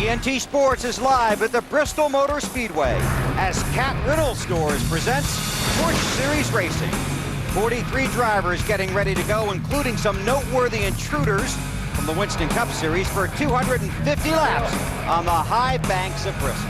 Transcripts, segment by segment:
TNT Sports is live at the Bristol Motor Speedway as Cat Riddle Stores presents Busch Series Racing. 43 drivers getting ready to go, including some noteworthy intruders from the Winston Cup Series for 250 laps on the high banks of Bristol.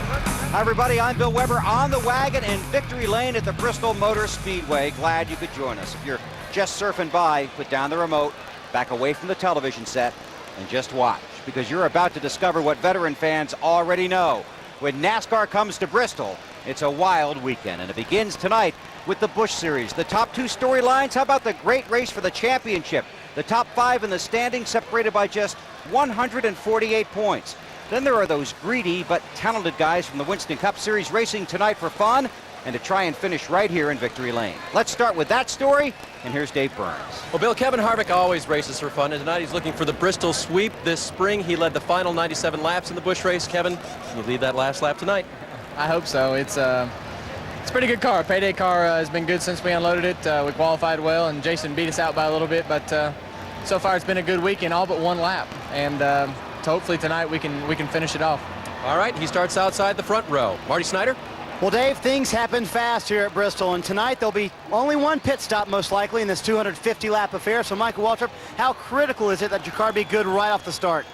Hi everybody, I'm Bill Weber on the wagon in Victory Lane at the Bristol Motor Speedway. Glad you could join us. If you're just surfing by, put down the remote, back away from the television set, and just watch, because you're about to discover what veteran fans already know. When NASCAR comes to Bristol, it's a wild weekend, and it begins tonight with the Busch Series. The top two storylines, how about the great race for the championship? The top five in the standings separated by just 148 points. Then there are those greedy but talented guys from the Winston Cup Series racing tonight for fun and to try and finish right here in Victory Lane. Let's start with that story, and here's Dave Burns. Well, Bill, Kevin Harvick always races for fun, and tonight he's looking for the Bristol sweep. This spring, he led the final 97 laps in the Busch race. Kevin, can you lead that last lap tonight? I hope so. It's a pretty good car. Payday car has been good since we unloaded it. We qualified well, and Jason beat us out by a little bit, but so far it's been a good weekend, all but one lap, and hopefully tonight we can finish it off. All right, he starts outside the front row. Marty Snyder? Well, Dave, things happen fast here at Bristol, and tonight there'll be only one pit stop most likely in this 250-lap affair. So, Michael Waltrip, how critical is it that your car be good right off the start?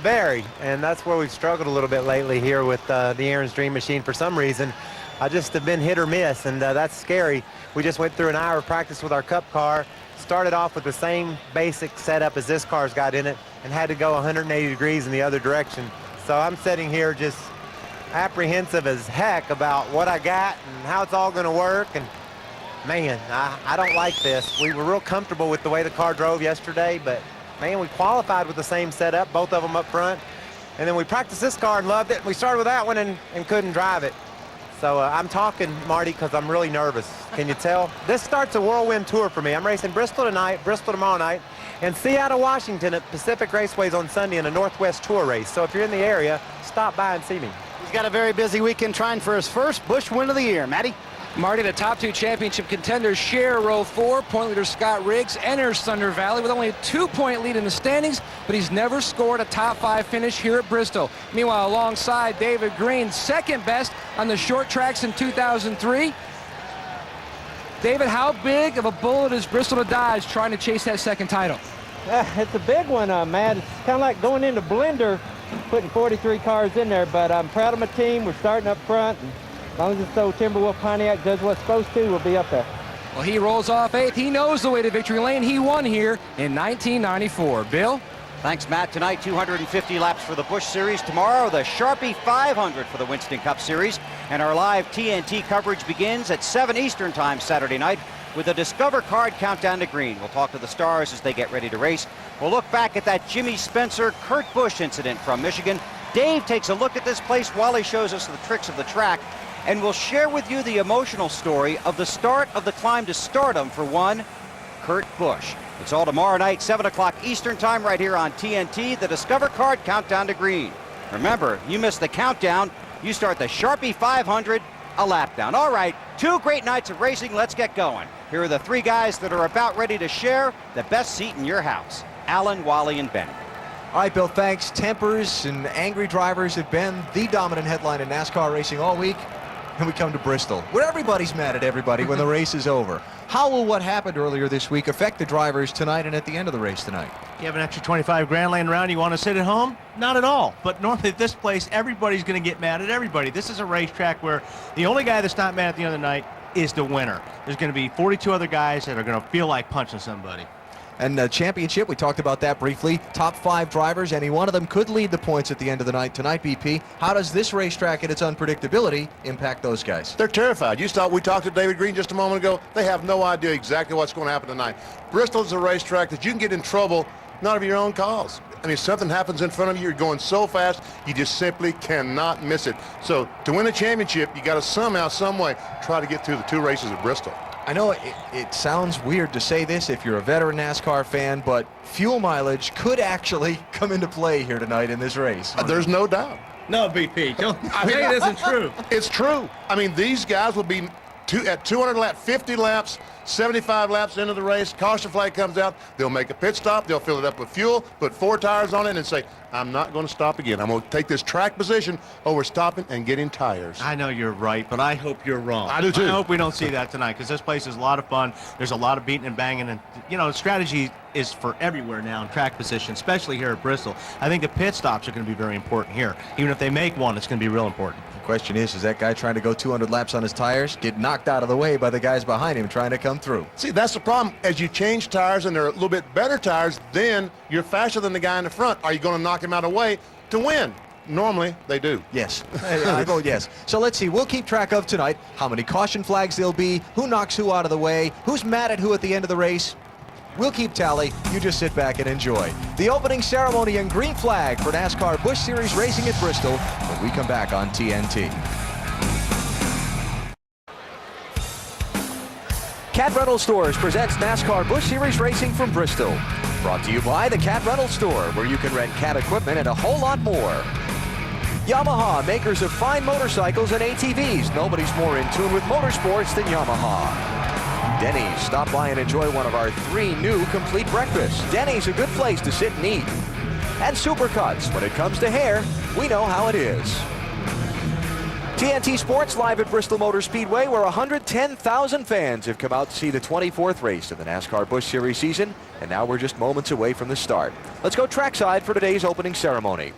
Very, and that's where we've struggled a little bit lately here with the Aaron's Dream Machine. For some reason, I just have been hit or miss, and that's scary. We just went through an hour of practice with our Cup car, started off with the same basic setup as this car's got in it, and had to go 180 degrees in the other direction. So I'm sitting here just apprehensive as heck about what I got and how it's all going to work, and man, I don't like this. We were real comfortable with the way the car drove yesterday, but man, we qualified with the same setup, both of them up front, and then we practiced this car and loved it. We started with that one and couldn't drive it. So I'm talking, Marty, because I'm really nervous. Can you tell? This starts a whirlwind tour for me. I'm racing Bristol tonight, Bristol tomorrow night, and Seattle, Washington at Pacific Raceways on Sunday in a Northwest Tour race. So if you're in the area, stop by and see me. He's got a very busy weekend trying for his first Busch win of the year. Matty? Marty, the top two championship contenders share row 4. Point leader Scott Riggs enters Thunder Valley with only a 2-point lead in the standings, but he's never scored a top 5 finish here at Bristol. Meanwhile, alongside David Green, second best on the short tracks in 2003. David, how big of a bullet is Bristol to dodge trying to chase that second title? It's a big one, Matt. It's kind of like going into Blender, putting 43 cars in there, but I'm proud of my team. We're starting up front, and as long as it's so Timberwolf Pontiac does what's supposed to, we'll be up there. Well, he rolls off 8th. He knows the way to Victory Lane. He won here in 1994. Bill? Thanks, Matt. Tonight, 250 laps for the Busch Series. Tomorrow, the Sharpie 500 for the Winston Cup Series. And our live TNT coverage begins at 7 Eastern Time Saturday night with a Discover Card countdown to green. We'll talk to the stars as they get ready to race. We'll look back at that Jimmy Spencer-Kurt Busch incident from Michigan. Dave takes a look at this place while he shows us the tricks of the track. And we'll share with you the emotional story of the start of the climb to stardom for one, Kurt Busch. It's all tomorrow night, 7 o'clock Eastern Time, right here on TNT, the Discover Card Countdown to Green. Remember, you miss the countdown, you start the Sharpie 500 a lap down. All right, 2 great nights of racing. Let's get going. Here are the 3 guys that are about ready to share the best seat in your house. Alan, Wally, and Benny. All right, Bill, thanks. Tempers and angry drivers have been the dominant headline in NASCAR racing all week. And we come to Bristol, where everybody's mad at everybody when the race is over. How will what happened earlier this week affect the drivers tonight and at the end of the race tonight? You have an extra 25 grand laying around, you want to sit at home? Not at all. But normally at this place, everybody's going to get mad at everybody. This is a racetrack where the only guy that's not mad at the other night is the winner. There's going to be 42 other guys that are going to feel like punching somebody. And the championship, we talked about that briefly. Top 5 drivers, any one of them could lead the points at the end of the night tonight, BP. How does this racetrack and its unpredictability impact those guys? They're terrified. We talked to David Green just a moment ago. They have no idea exactly what's going to happen tonight. Bristol is a racetrack that you can get in trouble, not of your own cause. I mean, something happens in front of you, you're going so fast, you just simply cannot miss it. So to win a championship, you got to somehow, some way, try to get through the 2 races at Bristol. I know it sounds weird to say this if you're a veteran NASCAR fan, but fuel mileage could actually come into play here tonight in this race. There's no doubt. No, BP. I mean, it isn't true. It's true. I mean, these guys will be at 200 laps, 50 laps, 75 laps into the race, caution flag comes out, they'll make a pit stop, they'll fill it up with fuel, put 4 tires on it, and say, I'm not going to stop again. I'm going to take this track position over stopping and getting tires. I know you're right, but I hope you're wrong. I do too. I hope we don't see that tonight, because this place is a lot of fun. There's a lot of beating and banging, and strategy is for everywhere now in track position, especially here at Bristol. I think the pit stops are going to be very important here. Even if they make one, it's going to be real important. The question is that guy trying to go 200 laps on his tires get knocked out of the way by the guys behind him trying to come through? See, that's the problem. As you change tires and they're a little bit better tires, then you're faster than the guy in the front. Are you going to knock him out of the way to win? Normally, they do. Yes. I vote yes. So let's see. We'll keep track of tonight how many caution flags there'll be, who knocks who out of the way, who's mad at who at the end of the race. We'll keep tally. You just sit back and enjoy the opening ceremony and green flag for NASCAR Busch Series Racing at Bristol when we come back on TNT. Cat Rental Stores presents NASCAR Busch Series Racing from Bristol. Brought to you by the Cat Rental Store, where you can rent cat equipment and a whole lot more. Yamaha, makers of fine motorcycles and ATVs. Nobody's more in tune with motorsports than Yamaha. Denny's, stop by and enjoy one of our 3 new complete breakfasts. Denny's, a good place to sit and eat. And Supercuts, when it comes to hair, we know how it is. TNT Sports live at Bristol Motor Speedway, where 110,000 fans have come out to see the 24th race of the NASCAR Busch Series season, and now we're just moments away from the start. Let's go trackside for today's opening ceremony.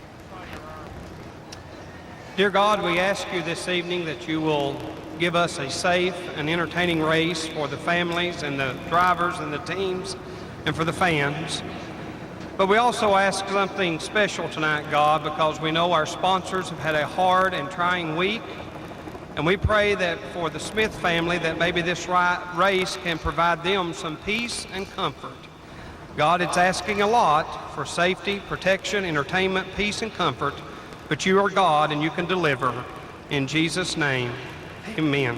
Dear God, we ask you this evening that you will give us a safe and entertaining race for the families and the drivers and the teams and for the fans. But we also ask something special tonight, God, because we know our sponsors have had a hard and trying week. And we pray that for the Smith family, that maybe this race can provide them some peace and comfort. God, it's asking a lot for safety, protection, entertainment, peace, and comfort. But you are God, and you can deliver. In Jesus' name, amen.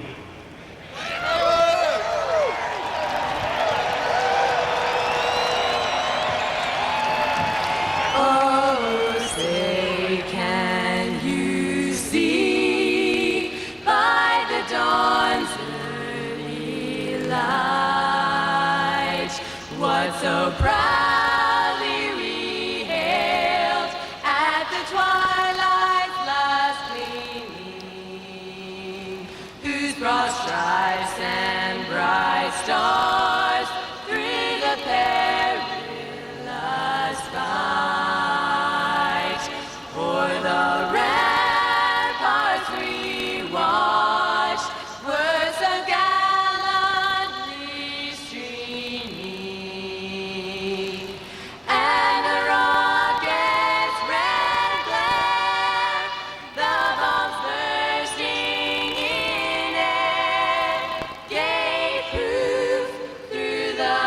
Oh, say, can you see by the dawn's early light what so proudly we hailed at the twilight's last gleaming, whose broad stripes and bright stars through the perilous fight for the ramparts we watched were so gallantly streaming, and the rocket's red glare, the bombs bursting in air, gave proof through the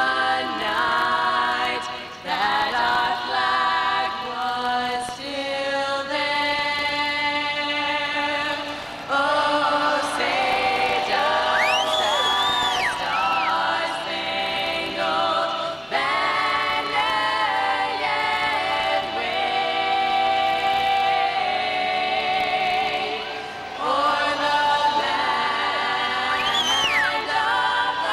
night that our flag was still there. Oh, say does that star-spangled banner yet wave o'er the land of the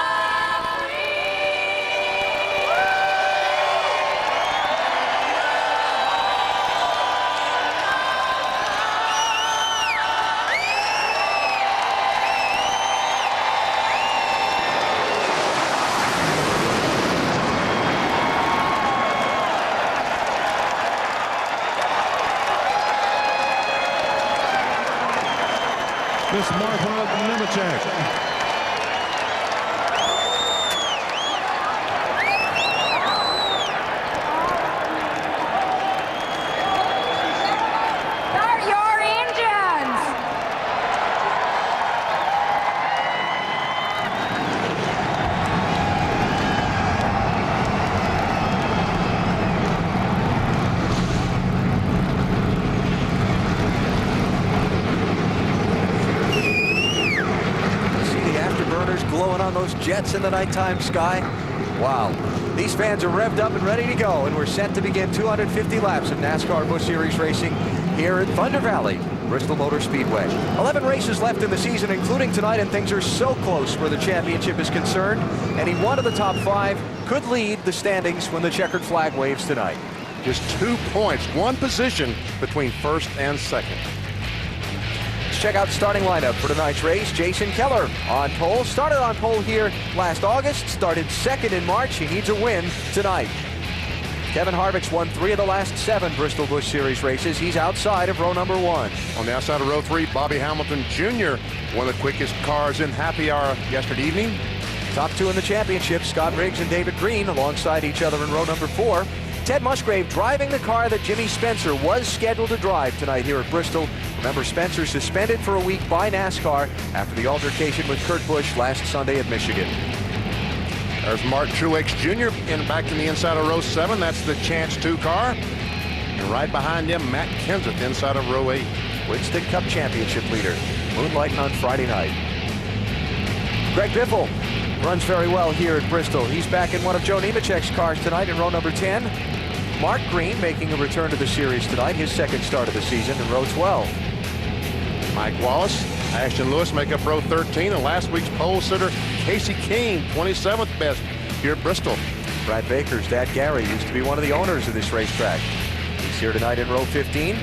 Miss Martha Nemechek. Start your engines! See the afterburners glowing on those jets in the nighttime sky? Wow. These fans are revved up and ready to go, and we're set to begin 250 laps of NASCAR Busch Series racing here at Thunder Valley. Bristol Motor Speedway. 11 races left in the season, including tonight, and things are so close where the championship is concerned. Any one of the top 5 could lead the standings when the checkered flag waves tonight. Just 2 points, 1 position between first and second. Let's check out starting lineup for tonight's race. Jason Keller on pole. Started on pole here last August. Started second in March. He needs a win tonight. Kevin Harvick's won 3 of the last 7 Bristol Busch Series races. He's outside of row number 1. On the outside of row 3, Bobby Hamilton Jr., one of the quickest cars in happy hour yesterday evening. Top 2 in the championship, Scott Riggs and David Green alongside each other in row number 4. Ted Musgrave driving the car that Jimmy Spencer was scheduled to drive tonight here at Bristol. Remember, Spencer suspended for a week by NASCAR after the altercation with Kurt Busch last Sunday at Michigan. There's Martin Truex Jr. back in the inside of row 7. That's the Chance 2 car. And right behind him, Matt Kenseth inside of row 8. Winston Cup Championship leader, moonlighting on Friday night. Greg Biffle runs very well here at Bristol. He's back in one of Joe Nemechek's cars tonight in row number 10. Mark Green making a return to the series tonight, his second start of the season in row 12. Mike Wallace, Ashton Lewis make up row 13, and last week's pole sitter Casey King, 27th best here at Bristol. Brad Baker's dad Gary used to be one of the owners of this racetrack. He's here tonight in row 15.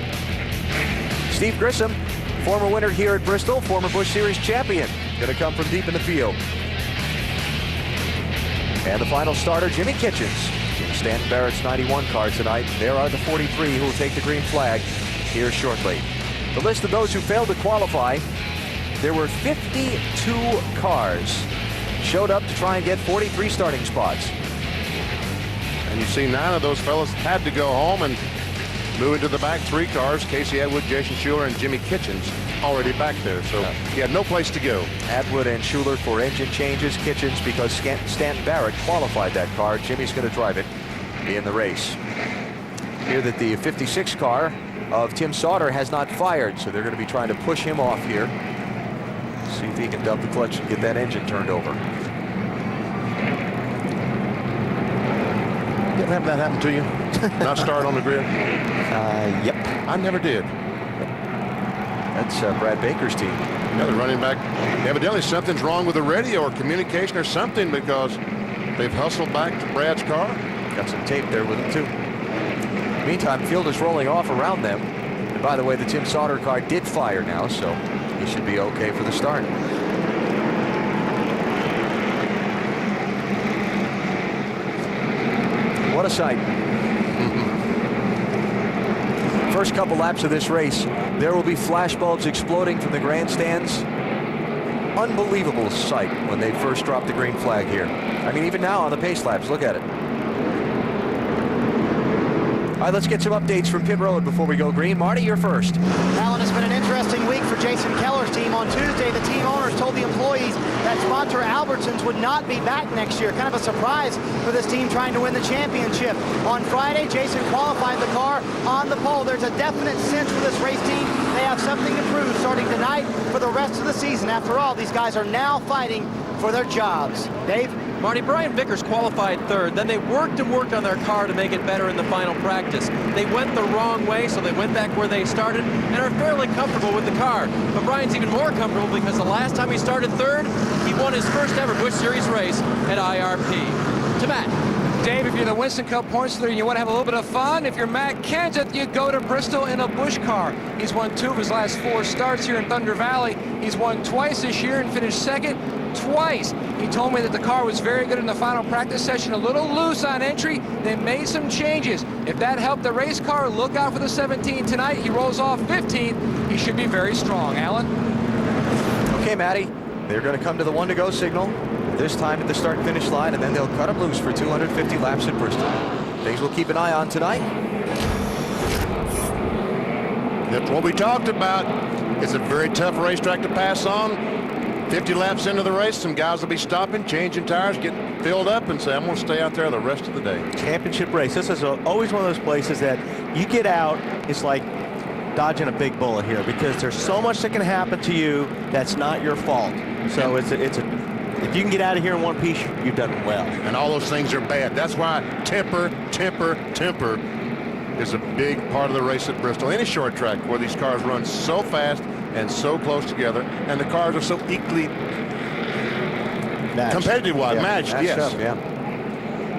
Steve Grissom, former winner here at Bristol, former Busch Series champion, going to come from deep in the field. And the final starter, Jimmy Kitchens, in Stanton Barrett's 91 car tonight. There are the 43 who will take the green flag here shortly. The list of those who failed to qualify, there were 52 cars showed up to try and get 43 starting spots. And you see 9 of those fellas had to go home and move into the back 3 cars. Casey Atwood, Jason Schuler, and Jimmy Kitchens already back there, so he had no place to go. Atwood and Schuler for engine changes. Kitchens because Stanton Barrett qualified that car. Jimmy's going to drive it in the race. Here that the 56 car of Tim Sauter has not fired, so they're going to be trying to push him off here. See if he can dump the clutch and get that engine turned over. Didn't have that happen to you? Not start on the grid? Yep. I never did. That's Brad Baker's team. Yeah, the running back. Evidently something's wrong with the radio or communication or something, because they've hustled back to Brad's car. Got some tape there with him too. Meantime, field is rolling off around them. And by the way, the Tim Sauter car did fire now, so he should be okay for the start. What a sight. First couple laps of this race, there will be flashbulbs exploding from the grandstands. Unbelievable sight when they first dropped the green flag here. I mean, even now on the pace laps, look at it. All right, let's get some updates from pit road before we go green. Marty, you're first. Alan, it's been an interesting week for Jason Keller's team. On Tuesday, the team owners told the employees that sponsor Albertsons would not be back next year. Kind of a surprise for this team trying to win the championship. On Friday, Jason qualified the car on the pole. There's a definite sense for this race team. They have something to prove starting tonight for the rest of the season. After all, these guys are now fighting for their jobs. Dave? Marty, Brian Vickers qualified third. Then they worked and worked on their car to make it better in the final practice. They went the wrong way, so they went back where they started and are fairly comfortable with the car. But Brian's even more comfortable because the last time he started third, he won his first ever Busch Series race at IRP. To Matt. Dave, if you're the Winston Cup points leader and you want to have a little bit of fun, if you're Matt Kenseth, you go to Bristol in a Busch car. He's won 2 of his last 4 starts here in Thunder Valley. He's won twice this year and finished second twice. He told me that the car was very good in the final practice session, a little loose on entry. They made some changes. If that helped the race car, look out for the 17 tonight. He rolls off 15. He should be very strong. Alan? Okay, Matty. They're going to come to the 1 to go signal, this time at the start and finish line, and then they'll cut them loose for 250 laps at Bristol. Things we'll keep an eye on tonight. That's what we talked about. It's a very tough racetrack to pass on. 50 laps into the race, some guys will be stopping, changing tires, getting filled up, and say, I'm going to stay out there the rest of the day. Championship race. This is always one of those places that you get out, it's like dodging a big bullet here, because there's so much that can happen to you that's not your fault. So if you can get out of here in one piece, you've done well. And all those things are bad. That's why temper, temper, temper is a big part of the race at Bristol. Any short track where these cars run so fast and so close together, and the cars are so equally competitive-wise, matched, yes. Up, yeah.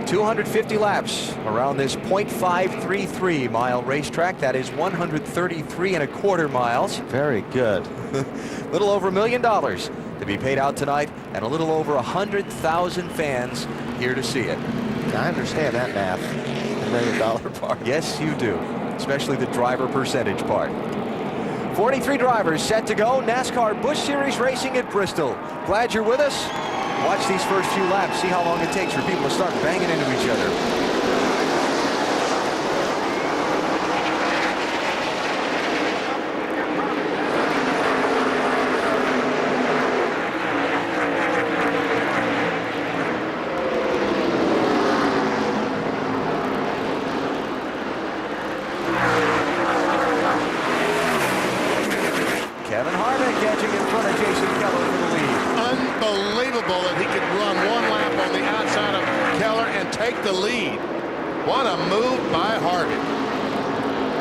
250 laps around this .533 mile racetrack. That is 133.25 miles. Very good. Little over $1 million to be paid out tonight, and a little over 100,000 fans here to see it. I understand that math. $1 million part. Yes, you do, especially the driver percentage part. 43 drivers set to go. NASCAR Busch Series racing at Bristol. Glad you're with us. Watch these first few laps. See how long it takes for people to start banging into each other. Kevin Harvick catching in front of Jason Keller for the lead. Unbelievable that he could run one lap on the outside of Keller and take the lead. What a move by Harvick.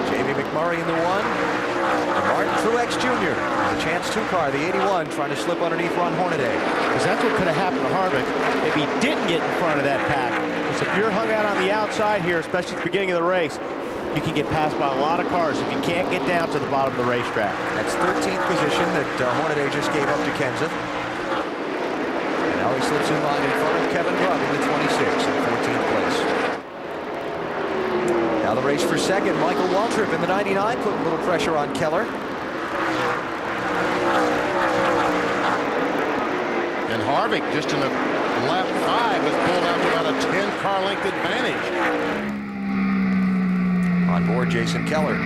Jamie McMurray in the one. And Martin Truex Jr. The Chance 2 car, the 81, trying to slip underneath Ron Hornaday. Because that's what could have happened to Harvick if he didn't get in front of that pack. Because if you're hung out on the outside here, especially at the beginning of the race, you can get passed by a lot of cars if you can't get down to the bottom of the racetrack. That's 13th position that Hornaday just gave up to Kenseth. And now he slips in line in front of Kevin Grubb in the 26th in 14th place. Now the race for second. Michael Waltrip in the 99, putting a little pressure on Keller. And Harvick, just in a lap 5, has pulled out to about a 10-car length advantage. On board, Jason Keller.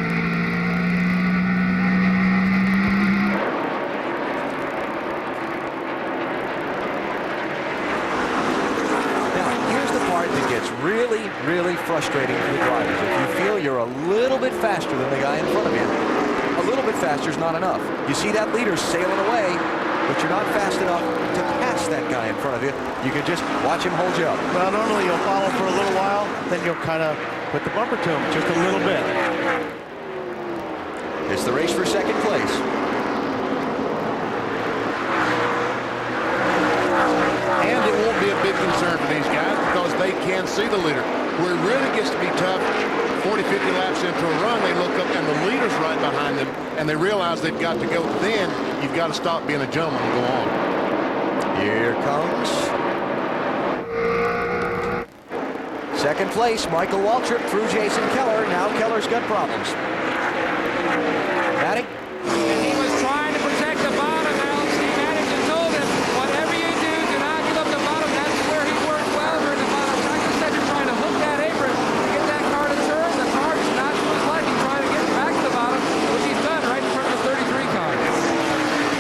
Now, here's the part that gets really, really frustrating for the drivers. If you feel you're a little bit faster than the guy in front of you, a little bit faster is not enough. You see that leader sailing away, but you're not fast enough to pass that guy in front of you. You can just watch him hold you up. Well, normally you'll follow for a little while, then you'll kind of put the bumper to him just a little bit. It's the race for second place. And it won't be a big concern for these guys because they can see the leader. Where it really gets to be tough, 40, 50 laps into a run, they look up and the leader's right behind them, and they realize they've got to go. Then you've got to stop being a gentleman and go on. Here comes second place, Michael Waltrip through Jason Keller. Now Keller's got problems. Matty? And he was trying to protect the bottom, Alex. He managed and told him, whatever you do, do not give up the bottom. That's where he worked well during the bottom. Practice said you're trying to hook that apron to get that car to turn. The car is not to his liking, trying to get back to the bottom, which he's done right in front of the 33 car.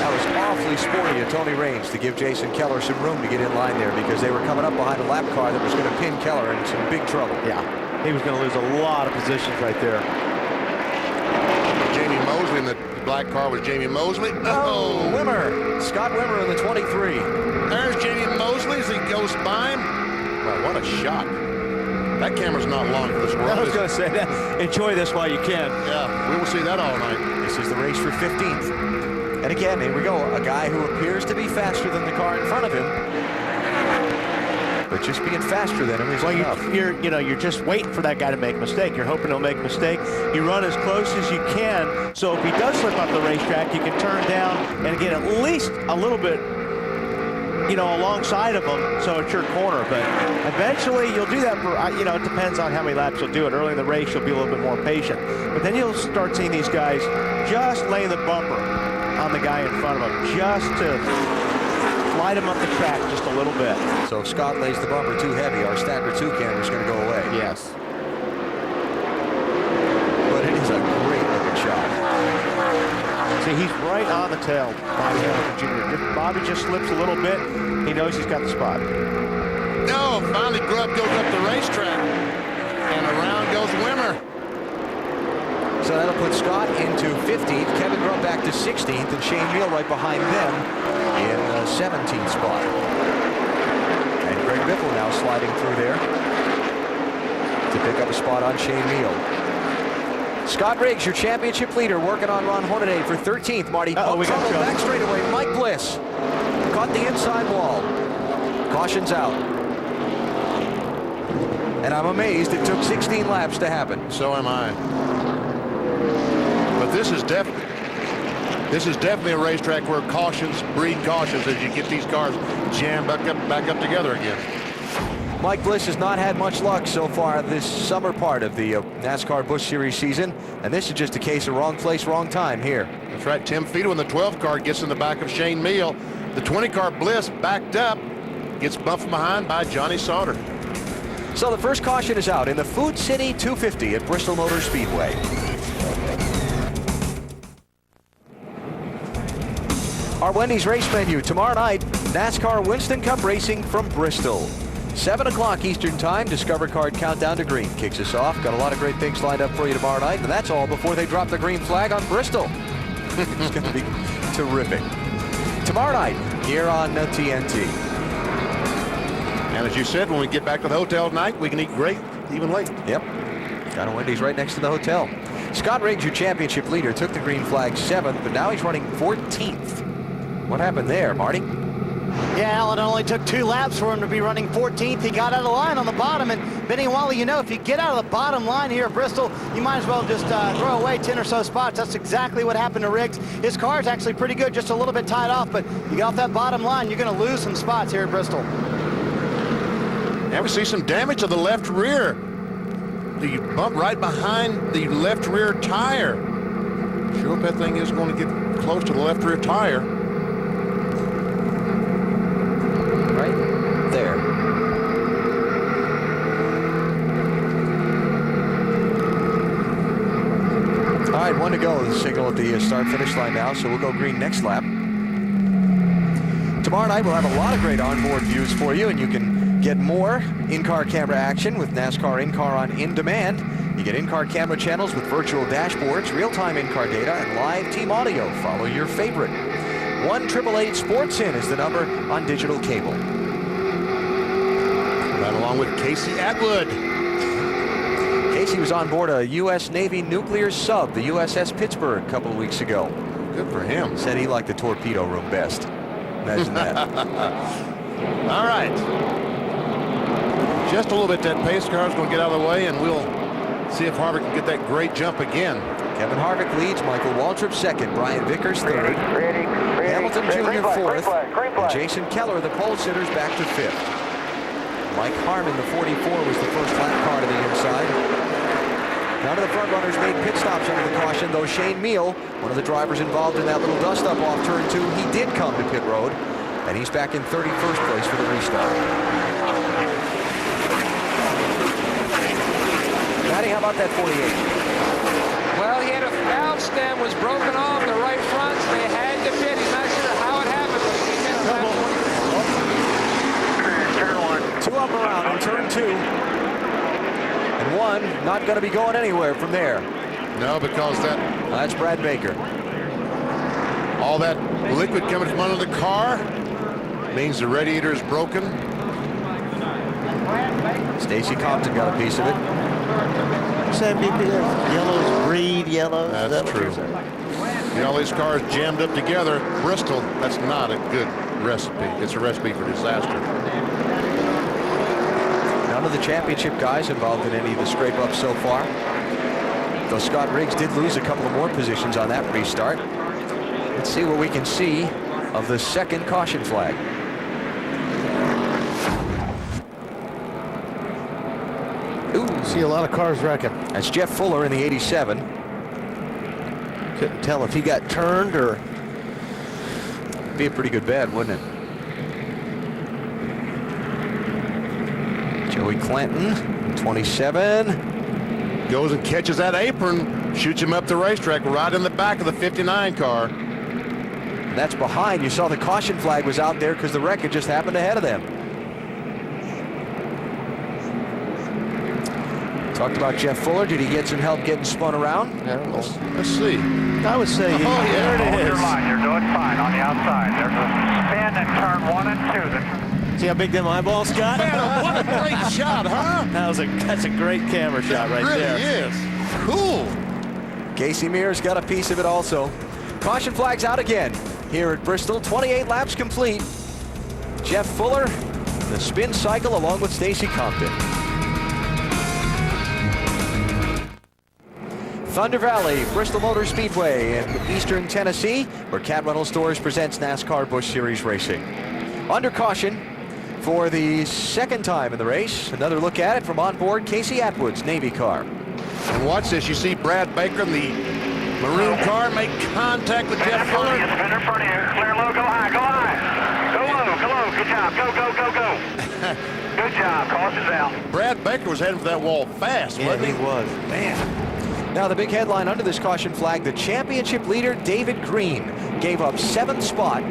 That was awfully sporty of Tony Raines to give Jason Keller some room to get in line there because they were coming up behind a lap car that was going to pin Keller in some big trouble. Yeah, he was going to lose a lot of positions right there. Jamie Mosley in the black car was Jamie Mosley. Oh, Wimmer. Scott Wimmer in the 23. There's Jamie Mosley as he goes by him. Well, what a shot. That camera's not long for this world. I was going to say that. Enjoy this while you can. Yeah, we will see that all night. This is the race for 15th. And again, here we go. A guy who appears to be faster than the car in front of him. But just being faster than him is enough. You're just waiting for that guy to make a mistake. You're hoping he'll make a mistake. You run as close as you can, so if he does slip off the racetrack, you can turn down and get at least a little bit, alongside of him, so it's your corner. But eventually, you'll do that for, it depends on how many laps you'll do it. Early in the race, you'll be a little bit more patient. But then you'll start seeing these guys just lay the bumper on the guy in front of him, just to slide him up the track just a little bit. So if Scott lays the bumper too heavy, our Stacker 2 camera is going to go away. Yes. But it is a great looking shot. See, he's right on the tail, Bobby Hamilton Jr. If Bobby just slips a little bit, he knows he's got the spot. No, finally Grubb goes up the racetrack. And around goes Wimmer. So that'll put Scott into 15th, Kevin Grubb back to 16th, and Shane Meal right behind them in the 17th spot. And Greg Biffle now sliding through there to pick up a spot on Shane Meal. Scott Riggs, your championship leader, working on Ron Hornaday for 13th. Marty, Uh-oh, we got trouble trouble. back straightaway. Mike Bliss caught the inside wall. Caution's out. And I'm amazed it took 16 laps to happen. So am I. But this is definitely a racetrack where cautions breed cautions as you get these cars jammed back up together again. Mike Bliss has not had much luck so far this summer part of the NASCAR Busch Series season, and this is just a case of wrong place, wrong time here. That's right. Tim Fiedel in the 12 car gets in the back of Shane Meal. The 20 car Bliss backed up, gets bumped from behind by Johnny Sauter. So the first caution is out in the Food City 250 at Bristol Motor Speedway. Our Wendy's race menu tomorrow night, NASCAR Winston Cup Racing from Bristol. 7 o'clock Eastern Time, Discover Card Countdown to Green kicks us off. Got a lot of great things lined up for you tomorrow night, and that's all before they drop the green flag on Bristol. It's going to be terrific. Tomorrow night, here on TNT. And as you said, when we get back to the hotel tonight, we can eat great, even late. Yep. Got a Wendy's right next to the hotel. Scott Riggs, your championship leader, took the green flag 7th, but now he's running 14th. What happened there, Marty? Yeah, Alan, it only took 2 laps for him to be running 14th. He got out of line on the bottom, and Benny Wally, you know, if you get out of the bottom line here at Bristol, you might as well just throw away 10 or so spots. That's exactly what happened to Riggs. His car is actually pretty good, just a little bit tied off, but you get off that bottom line, you're going to lose some spots here at Bristol. And we see some damage to the left rear. The bump right behind the left rear tire. Sure hope that thing is going to get close to the left rear tire. Right there. All right, 1 to go. The signal at the start-finish line now, so we'll go green next lap. Tomorrow night, we'll have a lot of great onboard views for you, and you can get more in-car camera action with NASCAR In-Car on In Demand. You get in-car camera channels with virtual dashboards, real-time in-car data, and live team audio. Follow your favorite. 1-888-SPORTS-IN is the number on digital cable. Right along with Casey Atwood. Casey was on board a U.S. Navy nuclear sub, the USS Pittsburgh, a couple of weeks ago. Good for him. Said he liked the torpedo room best. Imagine that. All right. Just a little bit, that pace car is going to get out of the way, and we'll see if Harvick can get that great jump again. Kevin Harvick leads, Michael Waltrip second, Brian Vickers third, Hamilton Jr. fourth, and Jason Keller, the pole sitters, back to fifth. Mike Harmon, the 44, was the first lap car to the inside. None of the front runners made pit stops under the caution, though Shane Meal, one of the drivers involved in that little dust-up off turn 2, he did come to pit road, and he's back in 31st place for the restart. Matty, how about that 48? Well, he had a valve stem was broken off the right front, so they had to pit. He's not sure how it happened, but he did it. Two up around on turn 2. And 1 not going to be going anywhere from there. No, because that's Brad Baker. All that liquid coming from under the car means the radiator is broken. Stacy Compton got a piece of it. Yellows breed yellows. That's true. Get all these cars jammed up together. Bristol, that's not a good recipe. It's a recipe for disaster. None of the championship guys involved in any of the scrape-ups so far. Though Scott Riggs did lose a couple of more positions on that restart. Let's see what we can see of the second caution flag. Ooh. See a lot of cars wrecking. That's Jeff Fuller in the 87. Couldn't tell if he got turned or... Be a pretty good bad, wouldn't it? Joey Clanton, 27. Goes and catches that apron, shoots him up the racetrack right in the back of the 59 car. And that's behind. You saw the caution flag was out there because the wreckage just happened ahead of them. Talked about Jeff Fuller. Did he get some help getting spun around? Yeah, let's see. I would say, there it is. Your line, you're doing fine on the outside. There's a spin in turn 1 and 2. See how big them eyeballs got? Man, what a great shot, huh? That's a great camera shot right there. It really is. Cool. Casey Mears got a piece of it also. Caution flags out again here at Bristol. 28 laps complete. Jeff Fuller, the spin cycle along with Stacy Compton. Thunder Valley, Bristol Motor Speedway in eastern Tennessee, where Cat Rental Stores presents NASCAR Busch Series Racing. Under caution for the second time in the race. Another look at it from on board Casey Atwood's Navy car. And watch this. You see Brad Baker in the maroon car make contact with Jeff Fuller. Spin in front of you. Clear low, go high, go high. Go low, go low. Good job. Go, go, go, go. Good job. Caution's out. Brad Baker was heading for that wall fast, wasn't he? was. Man. Now the big headline under this caution flag, the championship leader David Green gave up 7th spot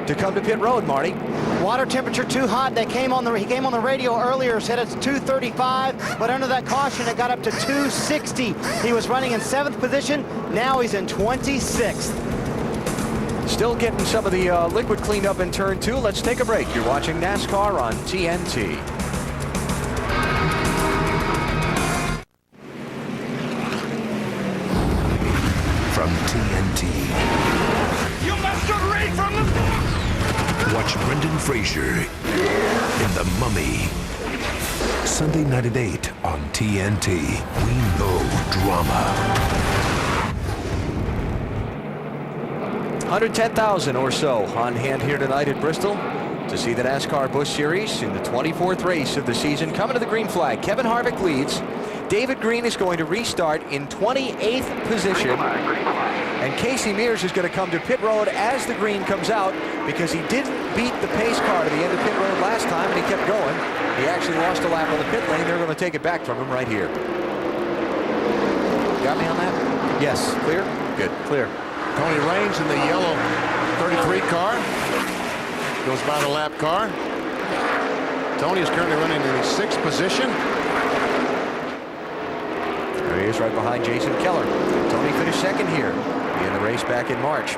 to come to pit road, Marty. Water temperature too hot. He came on the radio earlier, said it's 235, but under that caution it got up to 260. He was running in 7th position. Now he's in 26th. Still getting some of the liquid cleaned up in turn 2. Let's take a break. You're watching NASCAR on TNT. From TNT. You must have read from the book! Watch Brendan Fraser in The Mummy. Sunday night at 8 on TNT. We know drama. 110,000 or so on hand here tonight at Bristol to see the NASCAR Busch Series in the 24th race of the season. Coming to the green flag, Kevin Harvick leads. David Green is going to restart in 28th position. And Casey Mears is going to come to pit road as the green comes out because he didn't beat the pace car to the end of pit road last time and he kept going. He actually lost a lap on the pit lane. They're going to take it back from him right here. Got me on that? Yes. Clear? Good. Clear. Tony Raines in the yellow 33 car. Goes by the lap car. Tony is currently running in the 6th position. There he is right behind Jason Keller. Tony finished 2nd here in the race back in March.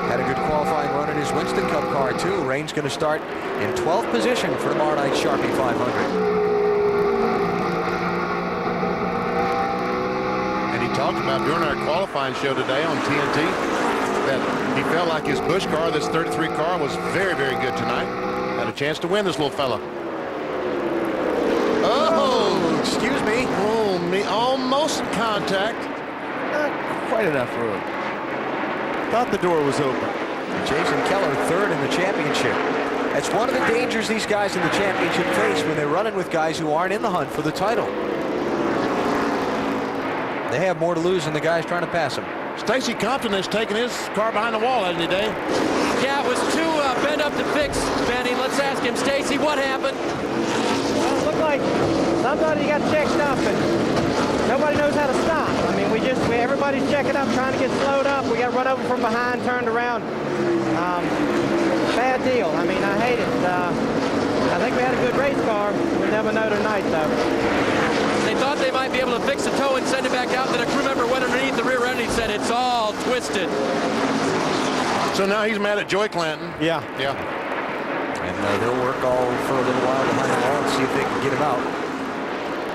Had a good qualifying run in his Winston Cup car too. Raines going to start in 12th position for tomorrow night's Sharpie 500. Talked about during our qualifying show today on TNT that he felt like his Busch car, this 33 car, was very, very good tonight. Had a chance to win, this little fella. Oh, excuse me. Oh, me, almost contact. Not quite enough room. Thought the door was open. Jason Keller 3rd in the championship. That's one of the dangers these guys in the championship face when they're running with guys who aren't in the hunt for the title. They have more to lose than the guys trying to pass them. Stacy Compton has taken his car behind the wall, hasn't he, Dave? Yeah, it was too bent up to fix, Benny. Let's ask him. Stacy, what happened? Well, it looked like somebody got checked up and nobody knows how to stop. I mean, everybody's checking up, trying to get slowed up. We got run over from behind, turned around. Bad deal. I mean, I hate it. I think we had a good race car. We'll never know tonight, though. They thought they might be able to fix the toe and send it back out. Then a crew member went underneath the rear end and he said it's all twisted. So now he's mad at Joey Clanton. Yeah. Yeah. And they'll work all for a little while behind the wall and see if they can get him out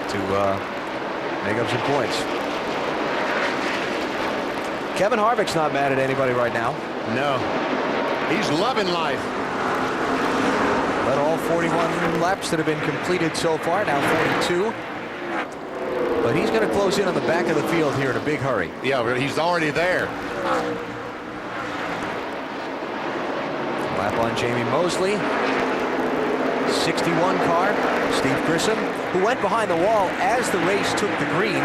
to make up some points. Kevin Harvick's not mad at anybody right now. No. He's loving life. Led all 41 laps that have been completed so far, now 42. But he's going to close in on the back of the field here in a big hurry. Yeah, he's already there. Lap on Jamie Mosley. 61 car, Steve Grissom, who went behind the wall as the race took the green.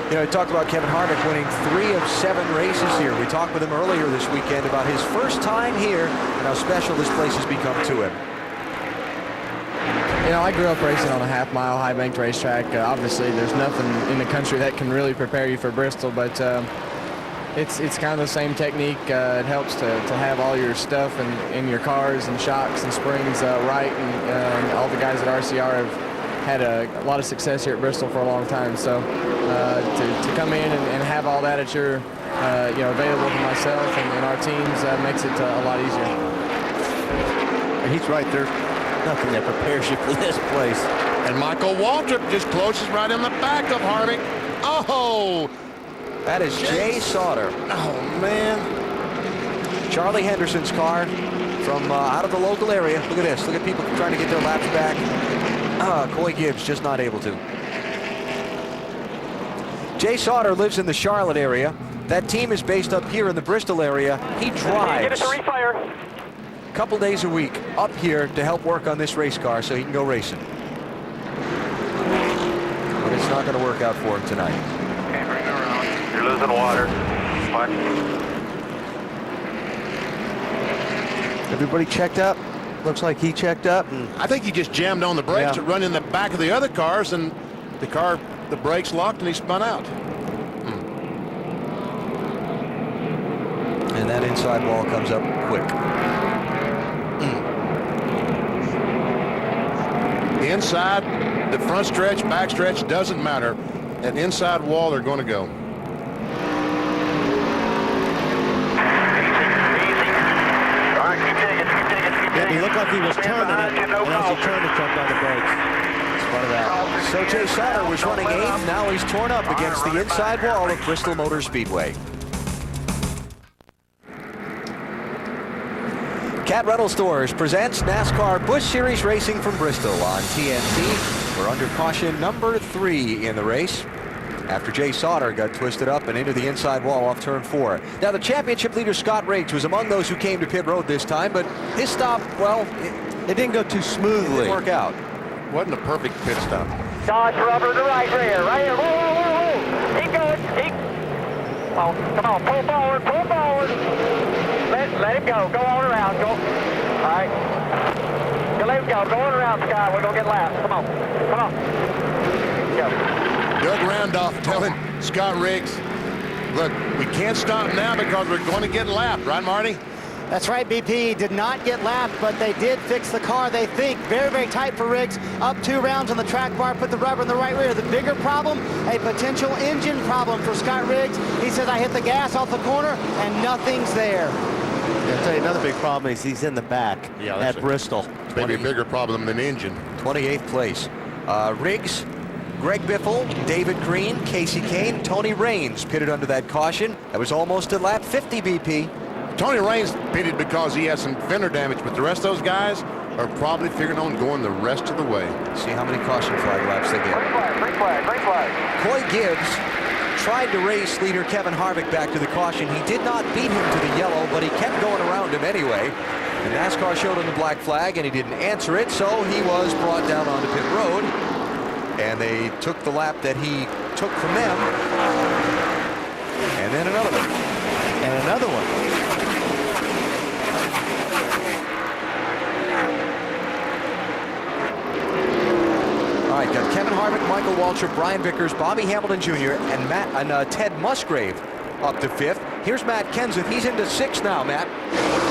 You know, we talked about Kevin Harvick winning 3 of 7 races here. We talked with him earlier this weekend about his first time here and how special this place has become to him. You know, I grew up racing on a half-mile high-banked racetrack. Obviously, there's nothing in the country that can really prepare you for Bristol, but it's kind of the same technique. It helps to have all your stuff in your cars and shocks and springs right, and all the guys at RCR have had a lot of success here at Bristol for a long time. So to come in and have all that at your available to myself and our teams makes it a lot easier. He's right there. Nothing that prepares you for this place. And Michael Waltrip just closes right in the back of Harvick. Oh! That is Jay Sauter. Oh, man. Charlie Henderson's car from out of the local area. Look at this. Look at people trying to get their laps back. Coy Gibbs just not able to. Jay Sauter lives in the Charlotte area. That team is based up here in the Bristol area. He drives a couple days a week up here to help work on this race car so he can go racing. But it's not going to work out for him tonight. You're losing water. What? Everybody checked up. Looks like he checked up. And I think he just jammed on the brakes to run in the back of the other cars, and the brakes locked, and he spun out. And that inside wall comes up quick. The inside, the front stretch, back stretch, doesn't matter. That inside wall, they're going to go. he looked like he was turning it, and as he turned it, jumped on the brakes. Spun it out. So Jay Sauter was running 8th. Now he's torn up against the inside wall of Bristol Motor Speedway. Cat Rental Stores presents NASCAR Busch Series Racing from Bristol on TNT. We're under caution number 3 in the race after Jay Sauter got twisted up and into the inside wall off turn 4. Now the championship leader Scott Riggs was among those who came to pit road this time, but his stop, well, it didn't go too smoothly. It didn't work out. Wasn't a perfect pit stop. Dodge rubber to the right rear. Right here. Whoa, whoa, whoa, whoa. Keep going. Keep. Oh, come on. Pull forward. Pull forward. Let him go. Go on around. Go. All right. You let him go. Go on around, Scott. We're going to get laps. Come on. Come on. Go. Doug Randolph telling Scott Riggs, look, we can't stop now because we're going to get lapped. Right, Marty? That's right, BP. Did not get lapped, but they did fix the car, they think. Very, very tight for Riggs. Up 2 rounds on the track bar, put the rubber in the right rear. The bigger problem, a potential engine problem for Scott Riggs. He says, I hit the gas off the corner, and nothing's there. I'll tell you another big problem is he's in the back at Bristol. It's maybe a bigger problem than the engine. 28th place. Riggs, Greg Biffle, David Green, Casey Kane, Tony Raines pitted under that caution. That was almost at lap 50, BP. Tony Raines pitted because he had some fender damage, but the rest of those guys are probably figuring on going the rest of the way. See how many caution flag laps they get. Green flag, green flag, green flag. Coy Gibbs tried to race leader Kevin Harvick back to the caution. He did not beat him to the yellow, but he kept going around him anyway. And NASCAR showed him the black flag, and he didn't answer it, so he was brought down onto pit road. And they took the lap that he took from them. And then another one. And another one. All right, got Kevin Harvick, Michael Waltrip, Brian Vickers, Bobby Hamilton Jr., and Ted Musgrave up to 5th. Here's Matt Kenseth. He's into 6th now, Matt.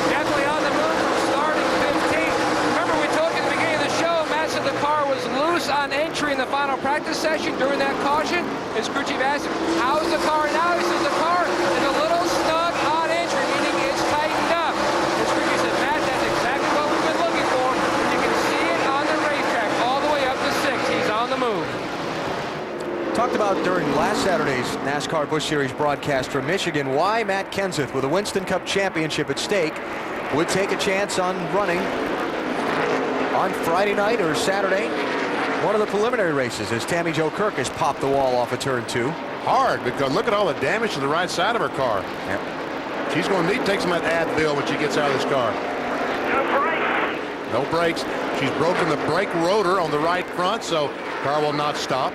Definitely on the move from starting 15th. Remember, we told you at the beginning of the show, Matt said the car was loose on entry in the final practice session during that caution. His crew chief asked him, how's the car now? He says the car is a little snug on entry, meaning it's tightened up. His crew chief said, Matt, that's exactly what we've been looking for. You can see it on the racetrack all the way up to 6th. He's on the move. Talked about during last Saturday's NASCAR Busch Series broadcast from Michigan why Matt Kenseth, with a Winston Cup championship at stake, would take a chance on running on Friday night or Saturday, one of the preliminary races, as Tammy Jo Kirk has popped the wall off of turn 2. Hard, because look at all the damage to the right side of her car. Yep. She's going to need to take some of that Advil when she gets out of this car. No brakes. She's broken the brake rotor on the right front, so car will not stop.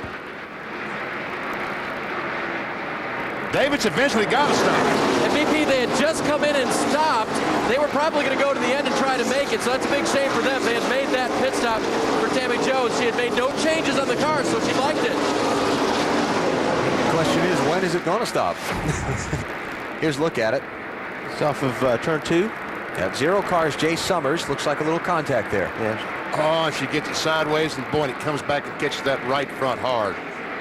David's eventually got to stop. And BP, they had just come in and stopped. They were probably going to go to the end and try to make it, so that's a big shame for them. They had made that pit stop for Tammy Jo. She had made no changes on the car, so she liked it. The question is, when is it going to stop? Here's a look at it. It's off of turn 2. Got 0 cars. Jay Summers. Looks like a little contact there. Yeah. Oh, she gets it sideways, and boy, it comes back and catches that right front hard.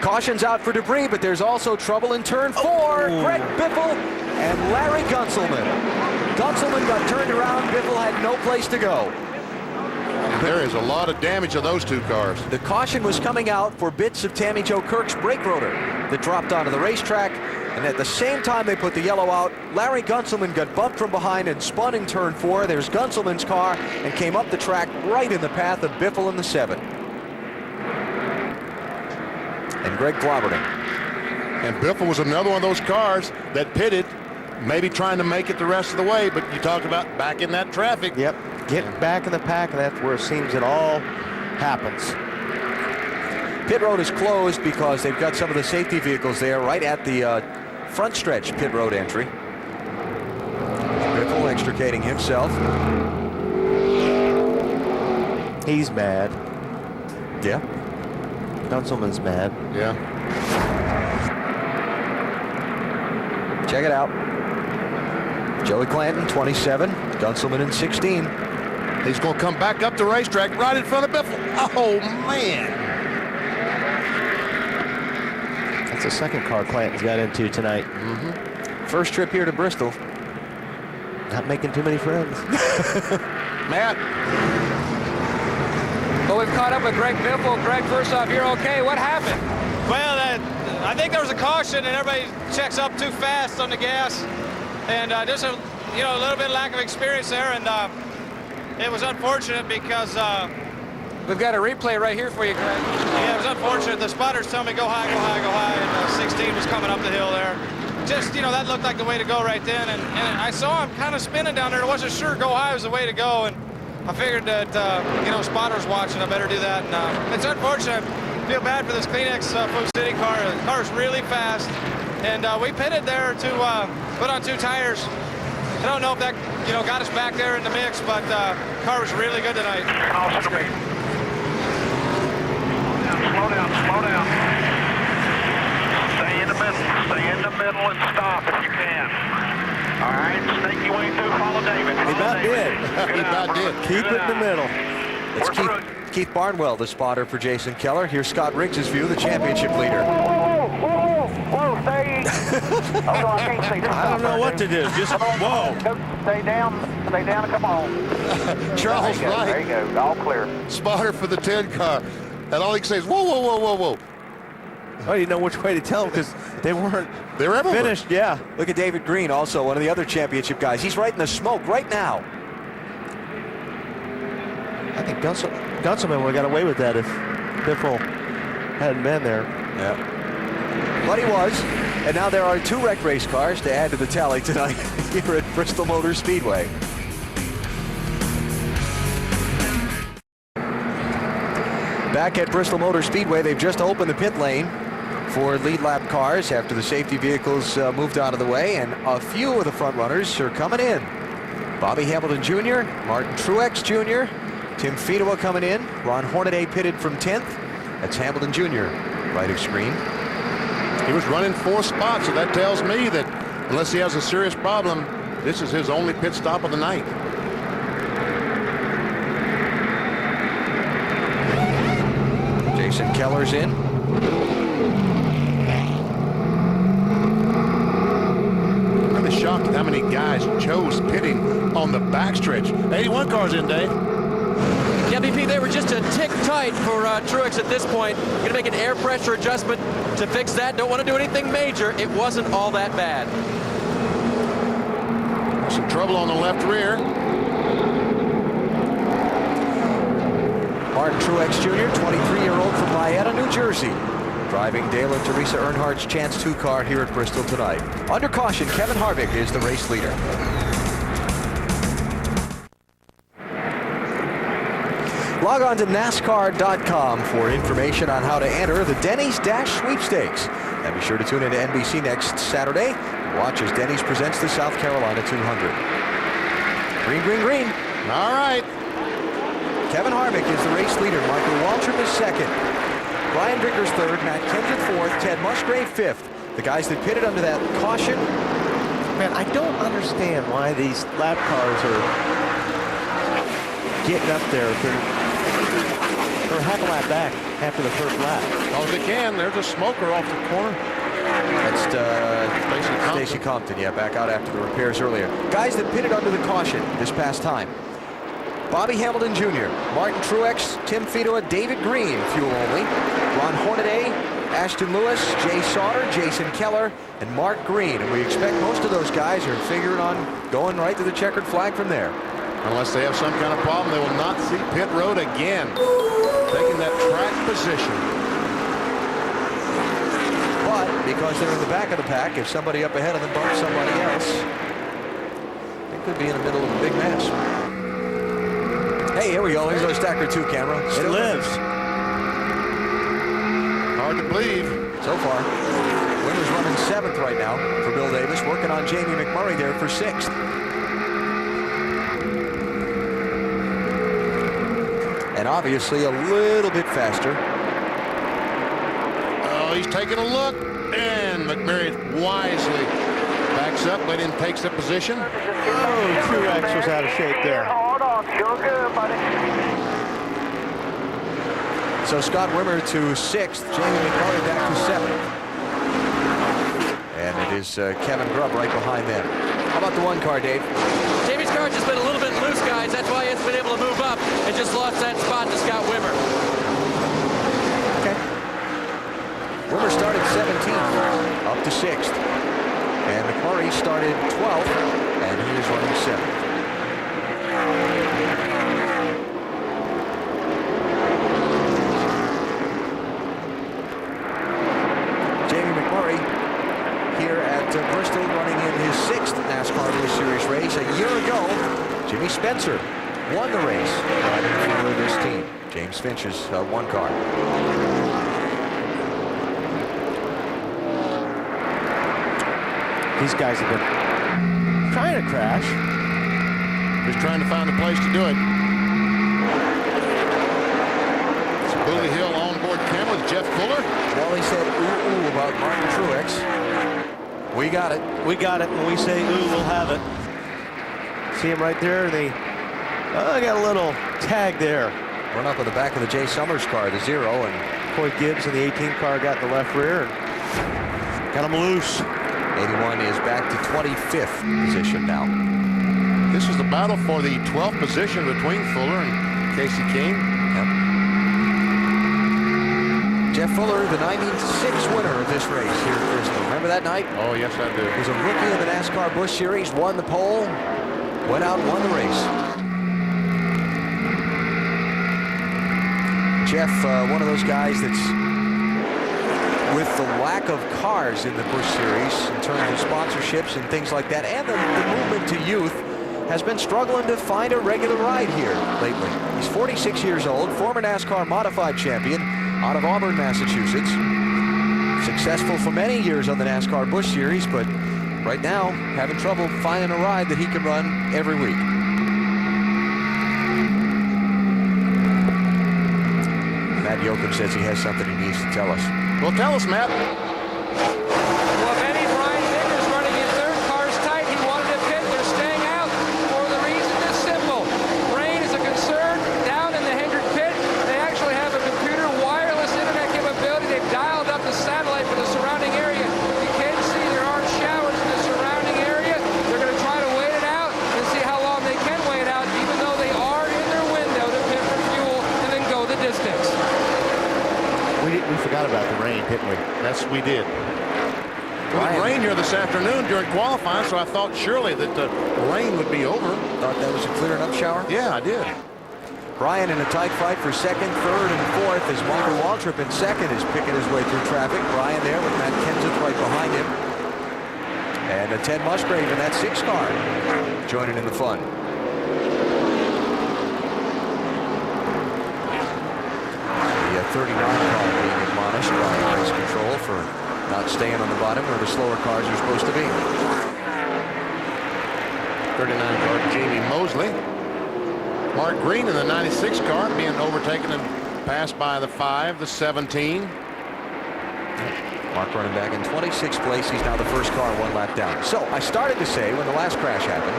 Caution's out for debris, but there's also trouble in turn 4. Greg Biffle and Larry Gunselman. Gunselman got turned around. Biffle had no place to go. There is a lot of damage to those two cars. The caution was coming out for bits of Tammy Jo Kirk's brake rotor that dropped onto the racetrack. And at the same time they put the yellow out, Larry Gunselman got bumped from behind and spun in turn 4. There's Gunselman's car and came up the track right in the path of Biffle in the 7. And Greg Clobberting. And Biffle was another one of those cars that pitted, maybe trying to make it the rest of the way, but you talk about back in that traffic. Yep, get back in the pack, and that's where it seems it all happens. Pit road is closed because they've got some of the safety vehicles there right at the front stretch pit road entry. Biffle extricating himself. He's mad. Yeah. Gunselman's mad. Yeah. Check it out. Joey Clanton, 27. Gunselman in 16. He's going to come back up the racetrack right in front of Biffle. Oh, man. That's the second car Clanton's got into tonight. First trip here to Bristol. Not making too many friends. Matt. Well, we've caught up with Greg Biffle. Greg, first off, you're okay. What happened? Well, I think there was a caution, and everybody checks up too fast on the gas, and just a little bit of lack of experience there, and it was unfortunate because we've got a replay right here for you, Greg. Yeah, it was unfortunate. The spotters tell me go high, go high, go high, and 16 was coming up the hill there. Just that looked like the way to go right then, and I saw him kind of spinning down there. I wasn't sure go high was the way to go, and I figured that spotters watching, I better do that. And it's unfortunate. I feel bad for this Kleenex Food City car. The car's really fast, and we pitted there to put on 2 tires. I don't know if that got us back there in the mix, but the car was really good tonight. Slow down. Stay in the middle and stop if you can. All right, snake your way through, follow David. He about did. He about did. Keep it in the middle. It's Keith Barnwell, the spotter for Jason Keller. Here's Scott Riggs' view, the championship leader. Whoa, stay. Oh, no, I can't stay. I don't know what to do. Just whoa. Stay down, and come on. Charles Wright. There you go, all clear. Spotter for the 10 car. And all he can say is, whoa, whoa, whoa, whoa, whoa. I didn't know which way to tell them because they weren't finished. Yeah. Look at David Green, also one of the other championship guys. He's right in the smoke right now. I think Gunselman would have got away with that if Biffle hadn't been there. Yeah. But he was. And now there are 2 wreck race cars to add to the tally tonight here at Bristol Motor Speedway. Back at Bristol Motor Speedway, they've just opened the pit lane for lead lap cars after the safety vehicles moved out of the way, and a few of the front runners are coming in. Bobby Hamilton Jr., Martin Truex Jr., Tim Fedewa coming in, Ron Hornaday pitted from 10th. That's Hamilton Jr., right of screen. He was running 4 spots, so that tells me that unless he has a serious problem, this is his only pit stop of the night. Jason Keller's in. I'm really shocked at how many guys chose pitting on the backstretch. 81 cars in, Dave. Yeah, BP, they were just a tick tight for Truex at this point. Going to make an air pressure adjustment to fix that. Don't want to do anything major. It wasn't all that bad. Some trouble on the left rear. Martin Truex Jr., 23-year-old from Marietta, New Jersey, driving Dale and Teresa Earnhardt's Chance 2 car here at Bristol tonight. Under caution, Kevin Harvick is the race leader. Log on to NASCAR.com for information on how to enter the Denny's Dash Sweepstakes. And be sure to tune into NBC next Saturday. Watch as Denny's presents the South Carolina 200. Green, green, green. All right. Kevin Harvick is the race leader. Michael Waltrip is second. Brian Vickers third. Matt Kenseth fourth. Ted Musgrave fifth. The guys that pitted under that caution. Man, I don't understand why these lap cars are getting up there. They're or half a lap back after the first lap. Oh, they can. There's a smoker off the corner. That's Stacy Compton, yeah, back out after the repairs earlier. Guys that pitted under the caution this past time. Bobby Hamilton Jr., Martin Truex, Tim Fedowa, David Green, fuel only. Ron Hornaday, Ashton Lewis, Jay Sauter, Jason Keller, and Mark Green. And we expect most of those guys are figuring on going right to the checkered flag from there. Unless they have some kind of problem, they will not see pit road again. Taking that track position. But because they're in the back of the pack, if somebody up ahead of them bumps somebody else, they could be in the middle of a big mess. Hey, here we go. Here's our Stacker 2 camera. It lives. Hard to believe. So far. Wimmer's running 7th right now for Bill Davis, working on Jamie McMurray there for 6th. And obviously a little bit faster. Oh, he's taking a look, and McMurray wisely backs up, but then takes the position. Oh, Truex was out of shape there. Hold on, feel good, buddy. So Scott Wimmer to 6th, Jamie McMurray back to 7th. And it is Kevin Grubb right behind them. How about the 1 car, Dave? Jamie's car just been a little bit loose, guys. That's why he hasn't been able to move up and just lost that spot to Scott Wimmer. Okay. Wimmer started 17th, up to 6th. And McMurray started 12th, and he is running 7th. Jamie McMurray here at Bristol, running in his 6th NASCAR World Series race. A year ago, Jimmy Spencer won the race riding for this team. James Finch's 1 car. These guys have been trying to crash. Just trying to find a place to do it. It's Booley Hill onboard camera with Jeff Fuller. Wally said ooh about Martin Truex. We got it. We got it. When we say ooh, we'll have it. See him right there. They got a little tag there. Run up on the back of the Jay Summers car, the 0, and Coy Gibbs in the 18 car got the left rear and got him loose. 81 is back to 25th position now. This is the battle for the 12th position between Fuller and Casey King. Yep. Jeff Fuller, the 96 winner of this race here at Bristol. Remember that night? Oh, yes, I do. He was a rookie in the NASCAR Busch Series, won the pole, went out and won the race. Jeff, one of those guys that's, with the lack of cars in the Busch Series in terms of sponsorships and things like that, and the movement to youth, has been struggling to find a regular ride here lately. He's 46 years old, former NASCAR modified champion out of Auburn, Massachusetts. Successful for many years on the NASCAR Busch Series, but right now having trouble finding a ride that he can run every week. Matt Yoakum says he has something he needs to tell us. Well, tell us, Matt. Well, Benny, Brian Vickers running in 3rd. Car's tight. He wanted to pit. They're staying out for the reason is simple. Rain is a concern down in the Hendrick pit. They actually have a computer wireless internet capability. They've dialed up the satellite for the surrounding area. You can see there are showers in the surrounding area. They're going to try to wait it out and see how long they can wait out, even though they are in their window to pit for fuel and then go the distance. We forgot about the rain, didn't we? Yes, we did. Well, it rained here this afternoon during qualifying, so I thought surely that the rain would be over. Thought that was a clear enough shower? Yeah, I did. Brian in a tight fight for 2nd, 3rd, and 4th as Michael Waltrip in 2nd is picking his way through traffic. Brian there with Matt Kenseth right behind him. And Ted Musgrave in that 6 car joining in the fun. The 39 car being admonished by race control for not staying on the bottom where the slower cars are supposed to be. 39 car Jamie Mosley. Mark Green in the 96 car being overtaken and passed by the 5, the 17. Mark running back in 26th place. He's now the first car 1 lap down. So I started to say when the last crash happened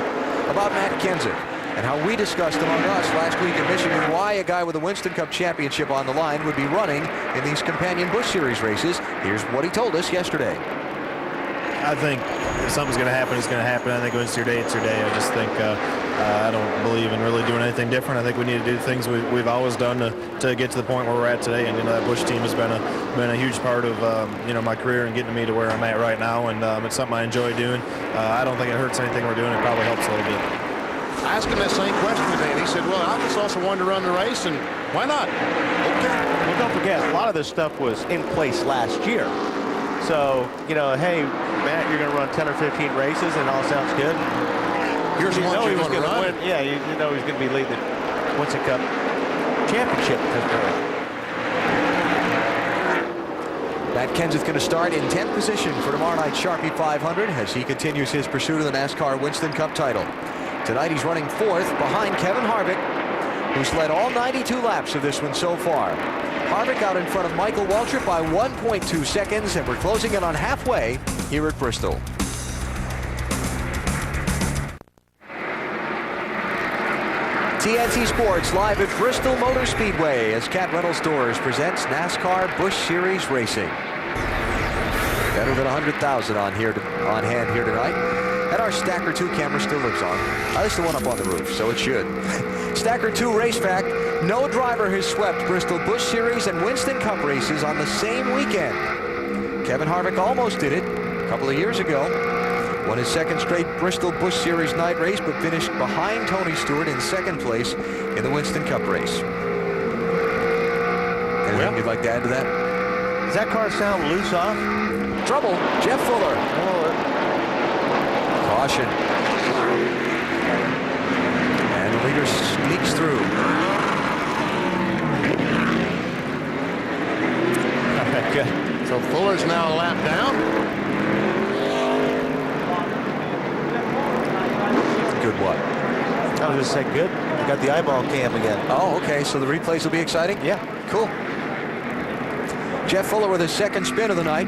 about Matt Kenseth. and how we discussed among us last week in Michigan why a guy with a Winston Cup championship on the line would be running in these companion Busch Series races. Here's what he told us yesterday. I think if something's going to happen, it's going to happen. I think when it's your day, it's your day. I just think I don't believe in really doing anything different. I think we need to do things we've always done to get to the point where we're at today. And that Busch team has been a huge part of my career and getting me to where I'm at right now. And it's something I enjoy doing. I don't think it hurts anything we're doing. It probably helps a little bit. I asked him that same question today, and he said, well, I just also wanted to run the race, and why not? Okay. Well, don't forget, a lot of this stuff was in place last year. So, hey, Matt, you're going to run 10 or 15 races, and all sounds good. Here's you one know he you're was going to win. Yeah, you know he's going to be leading the Winston Cup championship. Matt Kenseth going to start in 10th position for tomorrow night's Sharpie 500 as he continues his pursuit of the NASCAR Winston Cup title. Tonight he's running 4th behind Kevin Harvick, who's led all 92 laps of this one so far. Harvick out in front of Michael Waltrip by 1.2 seconds, and we're closing in on halfway here at Bristol. TNT Sports live at Bristol Motor Speedway as Cat Rental Stores presents NASCAR Busch Series Racing. Better than 100,000 on hand here tonight. And our Stacker 2 camera still lives on. At least the one up on the roof, so it should. Stacker 2 race fact, no driver has swept Bristol Busch Series and Winston Cup races on the same weekend. Kevin Harvick almost did it a couple of years ago. Won his second straight Bristol Busch Series night race, but finished behind Tony Stewart in second place in the Winston Cup race. Anything you'd like to add to that? Does that car sound loose off? Trouble, Jeff Fuller. Caution. And the leader sneaks through. Good. So Fuller's now a lap down. Good what? I was going to say good. You got the eyeball cam again. Oh, okay. So the replays will be exciting? Yeah. Cool. Jeff Fuller with his second spin of the night.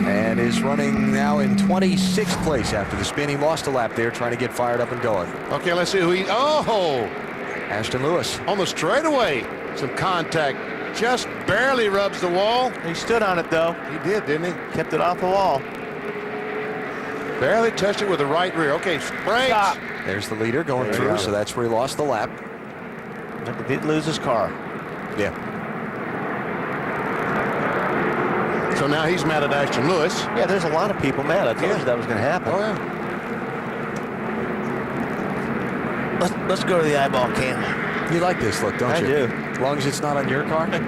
And is running now in 26th place after the spin. He lost a lap there trying to get fired up and going. Okay, let's see who he... Oh! Ashton Lewis. On the straightaway. Some contact. Just barely rubs the wall. He stood on it, though. He did, didn't he? Kept it off the wall. Barely touched it with the right rear. Okay, brakes. Stop. There's the leader going through, so that's where he lost the lap. But he did lose his car. Yeah. So now he's mad at Ashton Lewis. Yeah, there's a lot of people mad. I told you that was going to happen. Oh, yeah. Let's go to the eyeball cam. You like this look, don't you? I do. As long as it's not on your car. Here's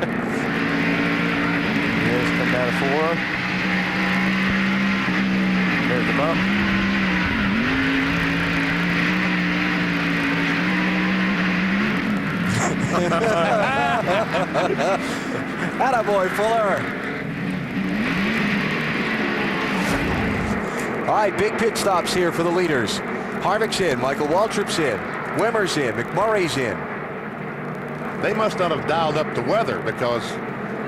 come down to 4. There's the bump. Attaboy, Fuller. All right, big pit stops here for the leaders. Harvick's in, Michael Waltrip's in, Wimmer's in, McMurray's in. They must not have dialed up the weather because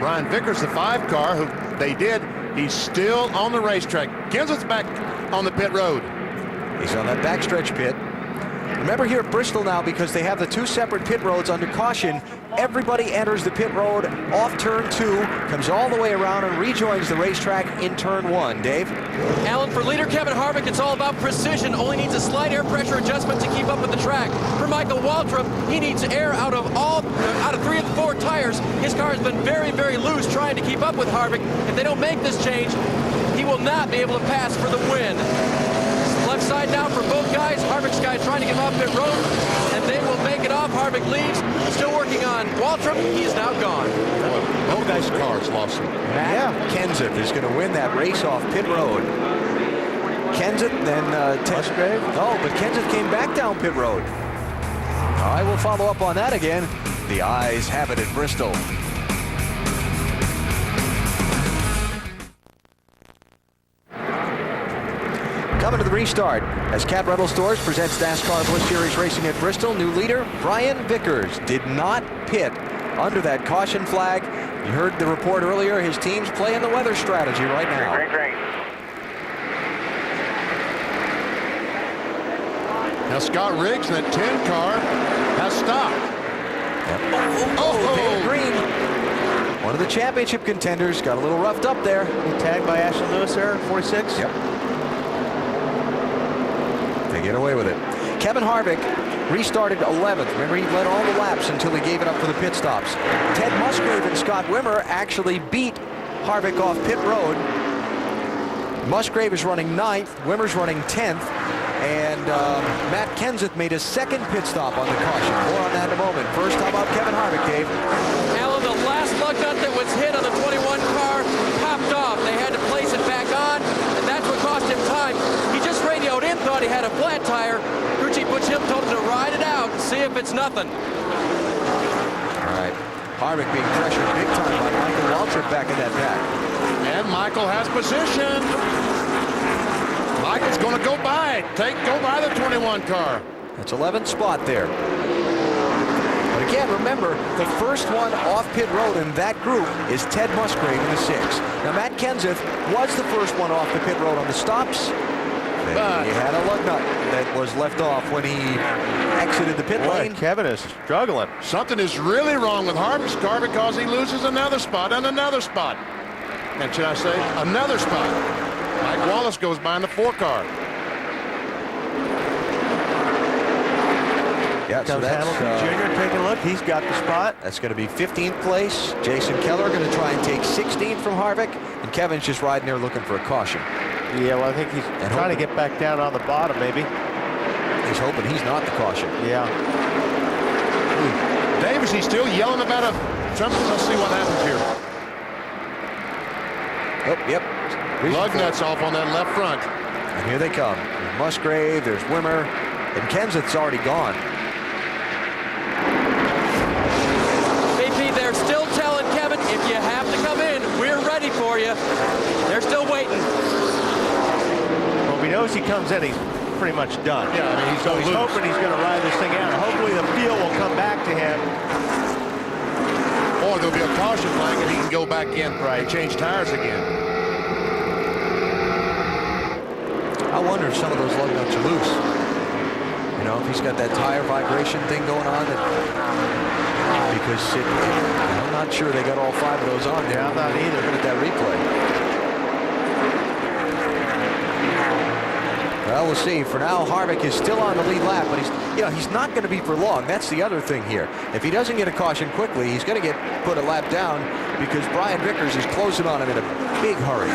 Brian Vickers, the 5 car, who they did, he's still on the racetrack. Kenseth's back on the pit road. He's on that backstretch pit. Remember here at Bristol now, because they have the 2 separate pit roads under caution, everybody enters the pit road off turn 2, comes all the way around and rejoins the racetrack in turn 1. Dave? Alan, for leader Kevin Harvick, it's all about precision. Only needs a slight air pressure adjustment to keep up with the track. For Michael Waltrip, he needs air out of 3 of the 4 tires. His car has been very, very loose trying to keep up with Harvick. If they don't make this change, he will not be able to pass for the win. Left side now for both guys. Harvick's guy trying to get off pit road, and they will make it off. Harvick leads. Still working on Waltrip. He is now gone. Both guys' cars lost him. Matt Kenseth is going to win that race off pit road. Kenseth, then Musgrave. Oh, but Kenseth came back down pit road. I will follow up on that again. The eyes have it at Bristol. Coming to the restart as Cat Rental Stores presents NASCAR Busch Series Racing at Bristol. New leader Brian Vickers did not pit under that caution flag. You heard the report earlier. His team's playing the weather strategy right now. Now Scott Riggs in that 10 car has stopped. David Green, one of the championship contenders, got a little roughed up there. Tagged by Ashton Lewis there, 46. Yep. They get away with it. Kevin Harvick restarted 11th. Remember, he led all the laps until he gave it up for the pit stops. Ted Musgrave and Scott Wimmer actually beat Harvick off pit road. Musgrave is running 9th, Wimmer's running 10th, and Matt Kenseth made his second pit stop on the caution. More on that in a moment. First, how about Kevin Harvick, Dave? Alan, the last lug nut that was hit on the 21 car popped off. They had to place it back on, and that's what cost him time. He just radioed in, thought he had a flat tire. Gucci Butchim told him to ride it out and see if it's nothing. All right. Harvick being pressured big time by Michael Waltrip back in that pack. And Michael has position. Michael's going to go by it. Go by the 21 car. That's 11th spot there. But again, remember, the first one off pit road in that group is Ted Musgrave in the 6. Now, Matt Kenseth was the first one off the pit road on the stops. But he had a lug nut that was left off when he exited the pit lane. Kevin is struggling. Something is really wrong with Harvick's car because he loses another spot and another spot. And should I say, another spot. Mike Wallace goes by in the 4 car. Yeah, so that's Hamilton Jr. taking a look. He's got the spot. That's going to be 15th place. Jason Keller going to try and take 16th from Harvick. And Kevin's just riding there looking for a caution. Yeah, well, I think he's trying to get back down on the bottom, maybe. He's hoping he's not the caution. Yeah. Davis, he's still yelling about something. Let's see what happens here. Oh, yep. Lug nuts off on that left front. And here they come. There's Musgrave, there's Wimmer, and Kenseth's already gone. BP, they're still telling Kevin, if you have to come in, we're ready for you. They're still waiting. Well, we know as he comes in, he's pretty much done. Yeah, I mean, he's hoping he's going to ride this thing out. Hopefully the field will come back to him. Or there'll be a caution flag and he can go back in and change tires again. I wonder if some of those lug nuts are loose. You know, if he's got that tire vibration thing going on. Because I'm not sure they got all 5 of those on there. Yeah, I'm not either. Looking at that replay. Well, we'll see. For now, Harvick is still on the lead lap, but he's not going to be for long. That's the other thing here. If he doesn't get a caution quickly, he's going to put a lap down because Brian Vickers is closing on him in a big hurry.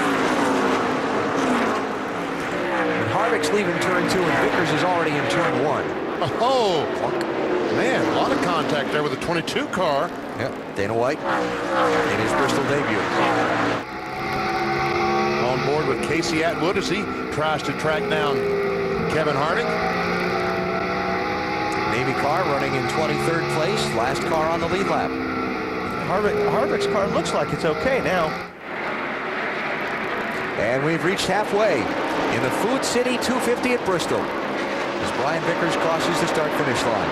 And Harvick's leaving turn 2, and Vickers is already in turn 1. Oh, man, a lot of contact there with the 22 car. Yep, Dana White in his Bristol debut. On board with Casey Atwood as he tries to track down Kevin Harvick. Navy car running in 23rd place, last car on the lead lap. Harvick's car looks like it's okay now. And we've reached halfway in the Food City 250 at Bristol as Brian Vickers crosses the start-finish line.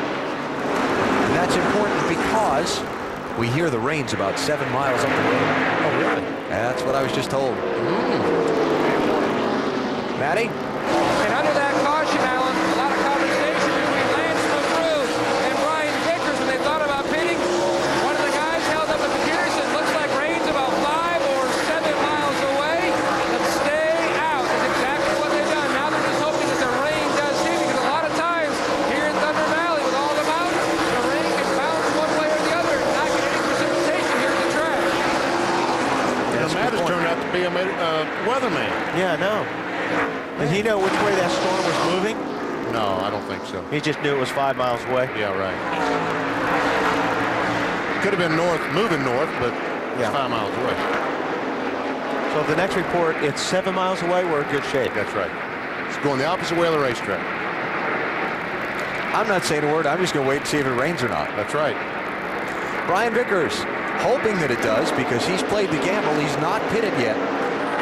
And that's important because we hear the rain's about 7 miles up the road. Oh, really? That's what I was just told. Matty? And under that caution, Alan, a lot of conversation between Lance McGrew and Brian Vickers when they thought about pitting. One of the guys held up the computer and said, looks like rain's about 5 or 7 miles away. Let's stay out. That's exactly what they've done. Now they're just hoping that the rain does hit, because a lot of times here in Thunder Valley with all the mountains, the rain can bounce one way or the other and not get any precipitation here at the track. Matt has turned out to be a weatherman. Yeah, no. Did he know which way that storm was moving? No, I don't think so. He just knew it was 5 miles away. Yeah, right. Could have been moving north, but it's 5 miles away. So the next report, it's 7 miles away. We're in good shape. That's right. It's going the opposite way of the racetrack. I'm not saying a word. I'm just going to wait and see if it rains or not. That's right. Brian Vickers hoping that it does because he's played the gamble. He's not pitted yet.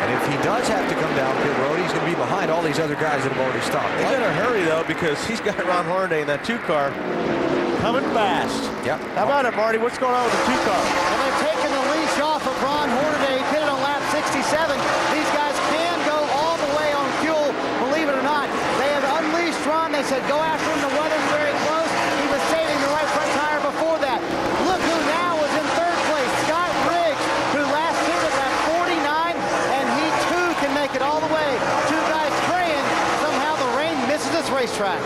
And if he does have to come down pit road, he's going to be behind all these other guys that have already stopped. He's in a hurry, though, because he's got Ron Hornaday in that 2 car coming fast. Yep. How about it, Marty? What's going on with the 2 car? Well, they've taken the leash off of Ron Hornaday, pitted on lap 67. These guys can go all the way on fuel, believe it or not. They have unleashed Ron. They said, go after him racetrack.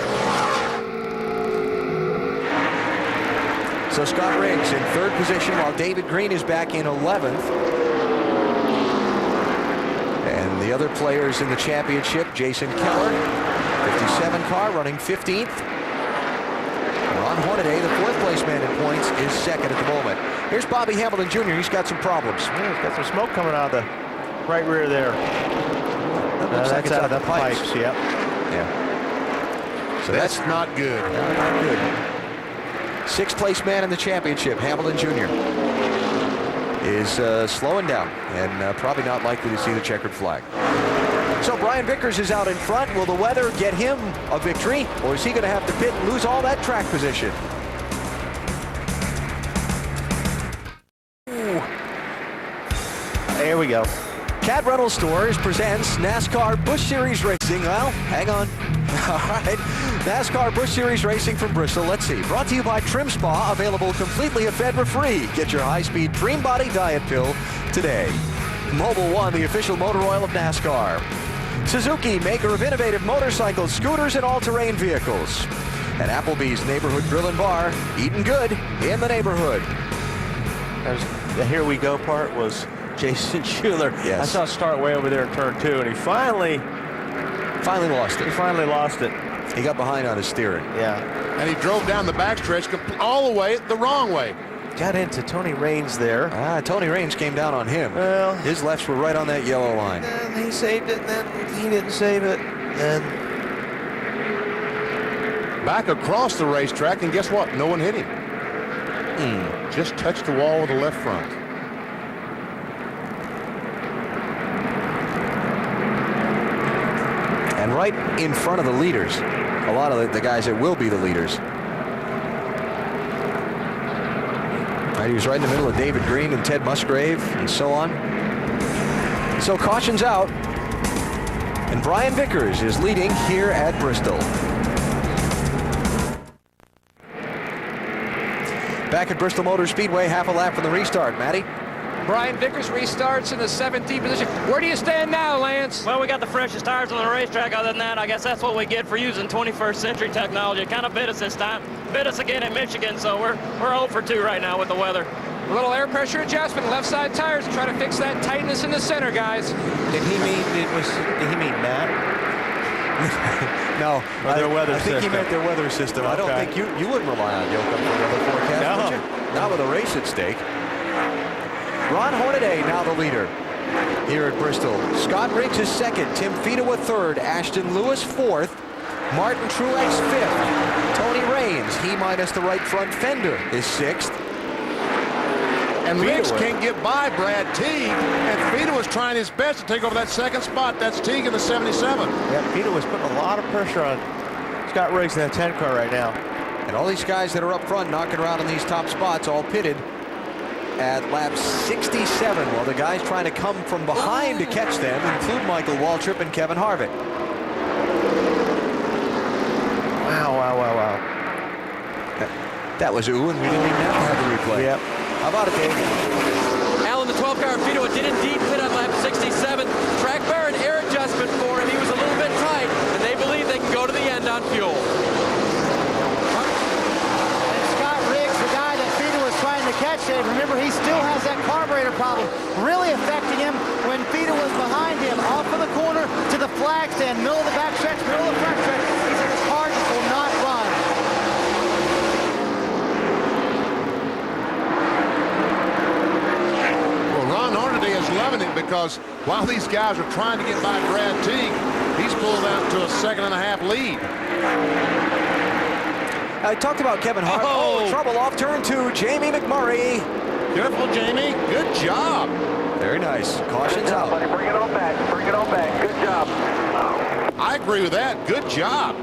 So Scott Riggs in 3rd position while David Green is back in 11th. And the other players in the championship, Jason Keller, 57 car, running 15th. Ron Hornaday, the 4th place man in points, is 2nd at the moment. Here's Bobby Hamilton Jr. He's got some problems. Yeah, he's got some smoke coming out of the right rear there. That looks like it's out of the pipes. Yep. Yeah. So that's not good. Not good. 6th place man in the championship, Hamilton Jr. is slowing down and probably not likely to see the checkered flag. So Brian Vickers is out in front. Will the weather get him a victory, or is he going to have to pit and lose all that track position? Ooh. There we go. Cat Rental Stores presents NASCAR Busch Series Racing. Well, hang on. All right. NASCAR Busch Series Racing from Bristol. Let's see. Brought to you by Trim Spa, available completely ephedra-free. Get your high-speed Dream Body Diet Pill today. Mobil One, the official motor oil of NASCAR. Suzuki, maker of innovative motorcycles, scooters, and all-terrain vehicles. And Applebee's Neighborhood Grill and Bar, eating good in the neighborhood. The here we go part was Jason Schuler. Yes. I saw him start way over there in turn 2, and he finally lost it. He finally lost it. He got behind on his steering. Yeah. And he drove down the backstretch all the way the wrong way. Got into Tony Raines there. Tony Raines came down on him. Well, his lefts were right on that yellow line. And he saved it, and then he didn't save it. And back across the racetrack, and guess what? No one hit him. Just touched the wall with the left front. And right in front of the leaders, a lot of the guys that will be the leaders. Right, he was right in the middle of David Green and Ted Musgrave and so on. So caution's out. And Brian Vickers is leading here at Bristol. Back at Bristol Motor Speedway, half a lap from the restart. Matty? Brian Vickers restarts in the 17th position. Where do you stand now, Lance? Well, we got the freshest tires on the racetrack. Other than that, I guess that's what we get for using 21st century technology. It kind of bit us this time. Bit us again in Michigan, so we're 0 for 2 right now with the weather. A little air pressure adjustment, left side tires, to try to fix that tightness in the center, guys. Did he mean Matt? No, their weather I think system. he meant their weather system. Okay. I don't think you wouldn't rely on Yoakum for weather forecast, would you? Not with a race at stake. Ron Hornaday now the leader here at Bristol. Scott Riggs is 2nd, Tim Fedewa 3rd, Ashton Lewis 4th, Martin Truex 5th, Tony Raines, he minus the right front fender, is 6th. And Riggs can't get by Brad Teague, and Fedewa was trying his best to take over that 2nd spot. That's Teague in the 77. Yeah, Fedewa was putting a lot of pressure on Scott Riggs in that 10 car right now. And all these guys that are up front knocking around in these top spots all pitted at lap 67, while the guys trying to come from behind to catch them include Michael Waltrip and Kevin Harvick. Wow. That was ooh, and we didn't even have to have the replay. Yep. How about it, Dave? Alan, the 12 car Fedewa did indeed pit on lap 67. Track bar and air adjustment for him. He was a little bit tight, and they believe they can go to the end on fuel. Catch it. Remember, he still has that carburetor problem, really affecting him when Fedewa was behind him, off of the corner to the flag stand, middle of the backstretch, middle of the front stretch. He said his car just will not run. Well, Ron Hornaday is loving it because while these guys are trying to get by Brad Teague, he's pulled out to a 2.5 lead. I talked about Kevin Hart. Oh, trouble off turn 2. Jamie McMurray. Careful, Jamie. Good job. Very nice. Caution's out. Buddy, bring it on back. Bring it on back. Good job. I agree with that. Good job.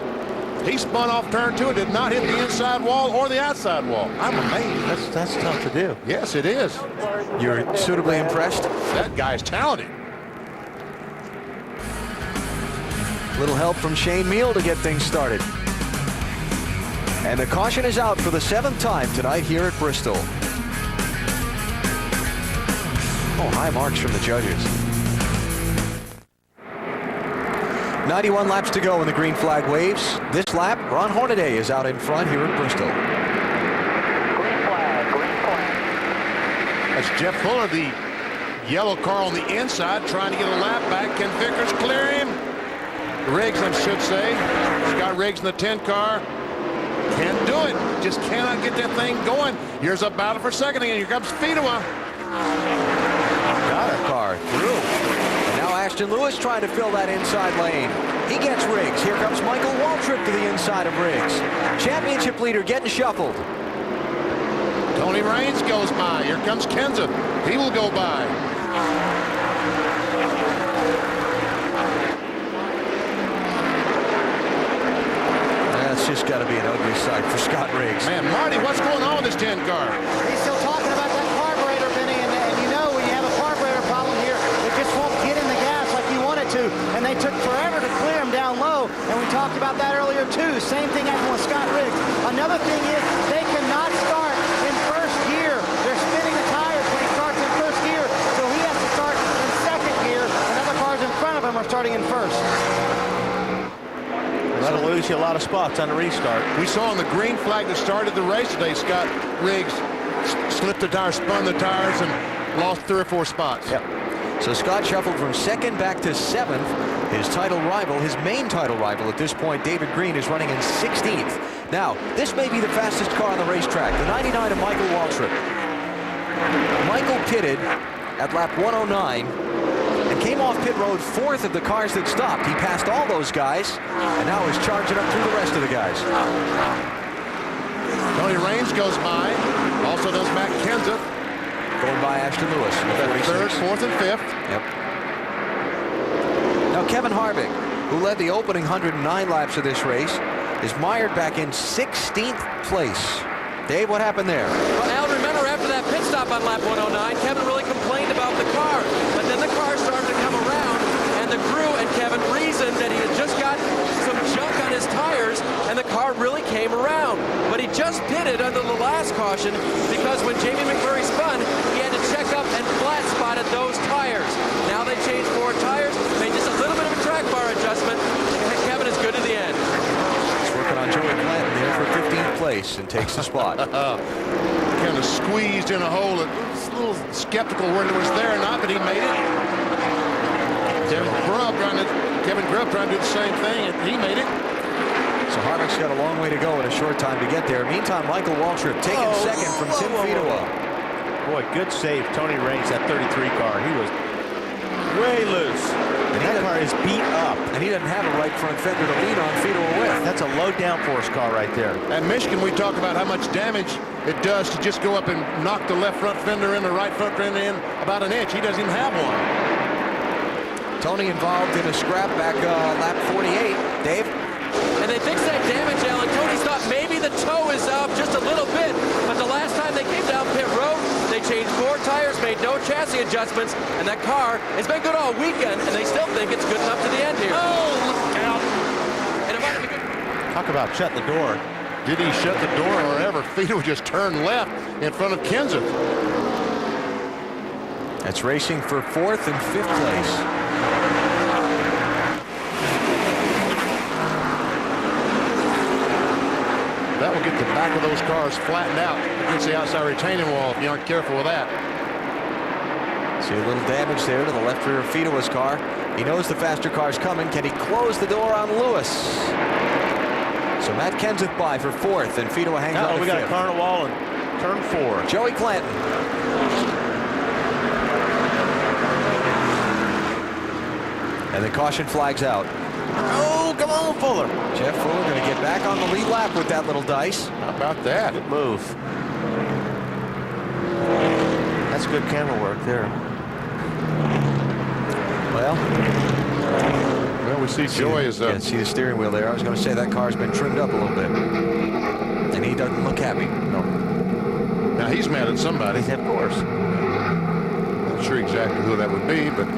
He spun off turn 2 and did not hit the inside wall or the outside wall. I'm amazed. That's tough to do. Yes, it is. You're suitably impressed? That guy's talented. Little help from Shane Meal to get things started. And the caution is out for the 7th time tonight here at Bristol. Oh, high marks from the judges. 91 laps to go when the green flag waves. This lap, Ron Hornaday is out in front here at Bristol. That's Jeff Fuller, the yellow car on the inside, trying to get a lap back. Can Vickers clear him? Riggs, I should say. Scott Riggs in the 10 car. Can't do it. Just cannot get that thing going. Here's a battle for second again. Here comes Fedewa. Got a car through. And now Ashton Lewis trying to fill that inside lane. He gets Riggs. Here comes Michael Waltrip to the inside of Riggs. Championship leader getting shuffled. Tony Raines goes by. Here comes Kenseth. He will go by. That's just got to be an ugly sight for Scott Riggs. Man, Marty, what's going on with this 10 car? He's still talking about that carburetor, Benny, and you know when you have a carburetor problem here, it just won't get in the gas like you want it to, and they took forever to clear him down low, and we talked about that earlier too. Same thing happened with Scott Riggs. Another thing is they cannot start in first gear. They're spinning the tires when he starts in first gear, so he has to start in second gear, and other cars in front of him are starting in first. That'll lose you a lot of spots on the restart. We saw on the green flag that started the race today, Scott Riggs slipped the tires, spun the tires, and lost 3 or 4 spots. Yep. So Scott shuffled from 2nd back to 7th. His title rival, his main title rival at this point, David Green, is running in 16th. Now, this may be the fastest car on the racetrack, the 99 of Michael Waltrip. Michael pitted at lap 109 and came off pit road 4th of the cars that stopped. He passed all those guys and now is charging up through the rest of the guys. Tony Raines goes by. Also does Matt Kenseth. Going by Ashton Lewis. 3rd, 4th, and 5th. Yep. Now Kevin Harvick, who led the opening 109 laps of this race, is mired back in 16th place. Dave, what happened there? Well, Al, remember after that pit stop on lap 109, Kevin really complained about the car. But then the car started to come around, and the crew and Kevin reasoned that he had just got some junk on his tires, and the car really came around. But he just pitted under the last caution because when Jamie McMurray spun, he had to check up and flat spotted those tires. Now they changed 4 tires, made just a little bit of a track bar adjustment, and Kevin is good to the end. Working on Joey Clanton there for 15th place and takes the spot. Kind of squeezed in a hole. It was a little skeptical whether it was there or not, but he made it. Kevin Grubb trying to do the same thing, and he made it. So Harvick's got a long way to go in a short time to get there. Meantime, Michael Waltrip taking 2nd from Tim Fedewa. Boy, good save, Tony Raines, that 33 car. He was way loose. And that car is beat up. And he doesn't have a right front fender to lean on Fedewa with. That's a low downforce car right there. At Michigan, we talk about how much damage it does to just go up and knock the left front fender in, the right front fender in about an inch. He doesn't even have one. Tony involved in a scrap back lap 48. Dave? And they fixed that damage, Alan. Tony's thought maybe the toe is up just a little bit, but the last time they came down pit road, they changed 4 tires, made no chassis adjustments, and that car has been good all weekend, and they still think it's good enough to the end here. Oh, look out. And it might be good. Talk about shutting the door. Did he shut the door or ever? Fedewa just turned left in front of Kenseth. That's racing for 4th and 5th place. That will get the back of those cars flattened out against the outside retaining wall if you aren't careful with that. See a little damage there to the left rear of Fedewa's car. He knows the faster car's coming. Can he close the door on Lewis? So Matt Kenseth by for 4th, and Fedewa hangs on to 5th. We got a Carnival in turn 4. Joey Clanton. And the caution flags out. Oh, come on, Fuller. Jeff Fuller going to get back on the lead lap with that little dice. How about that? Good move. That's good camera work there. Well, we see Joey is yeah, see the steering wheel there. I was going to say that car's been trimmed up a little bit. And he doesn't look happy. No. Now he's mad at somebody. Of course. Not sure exactly who that would be, but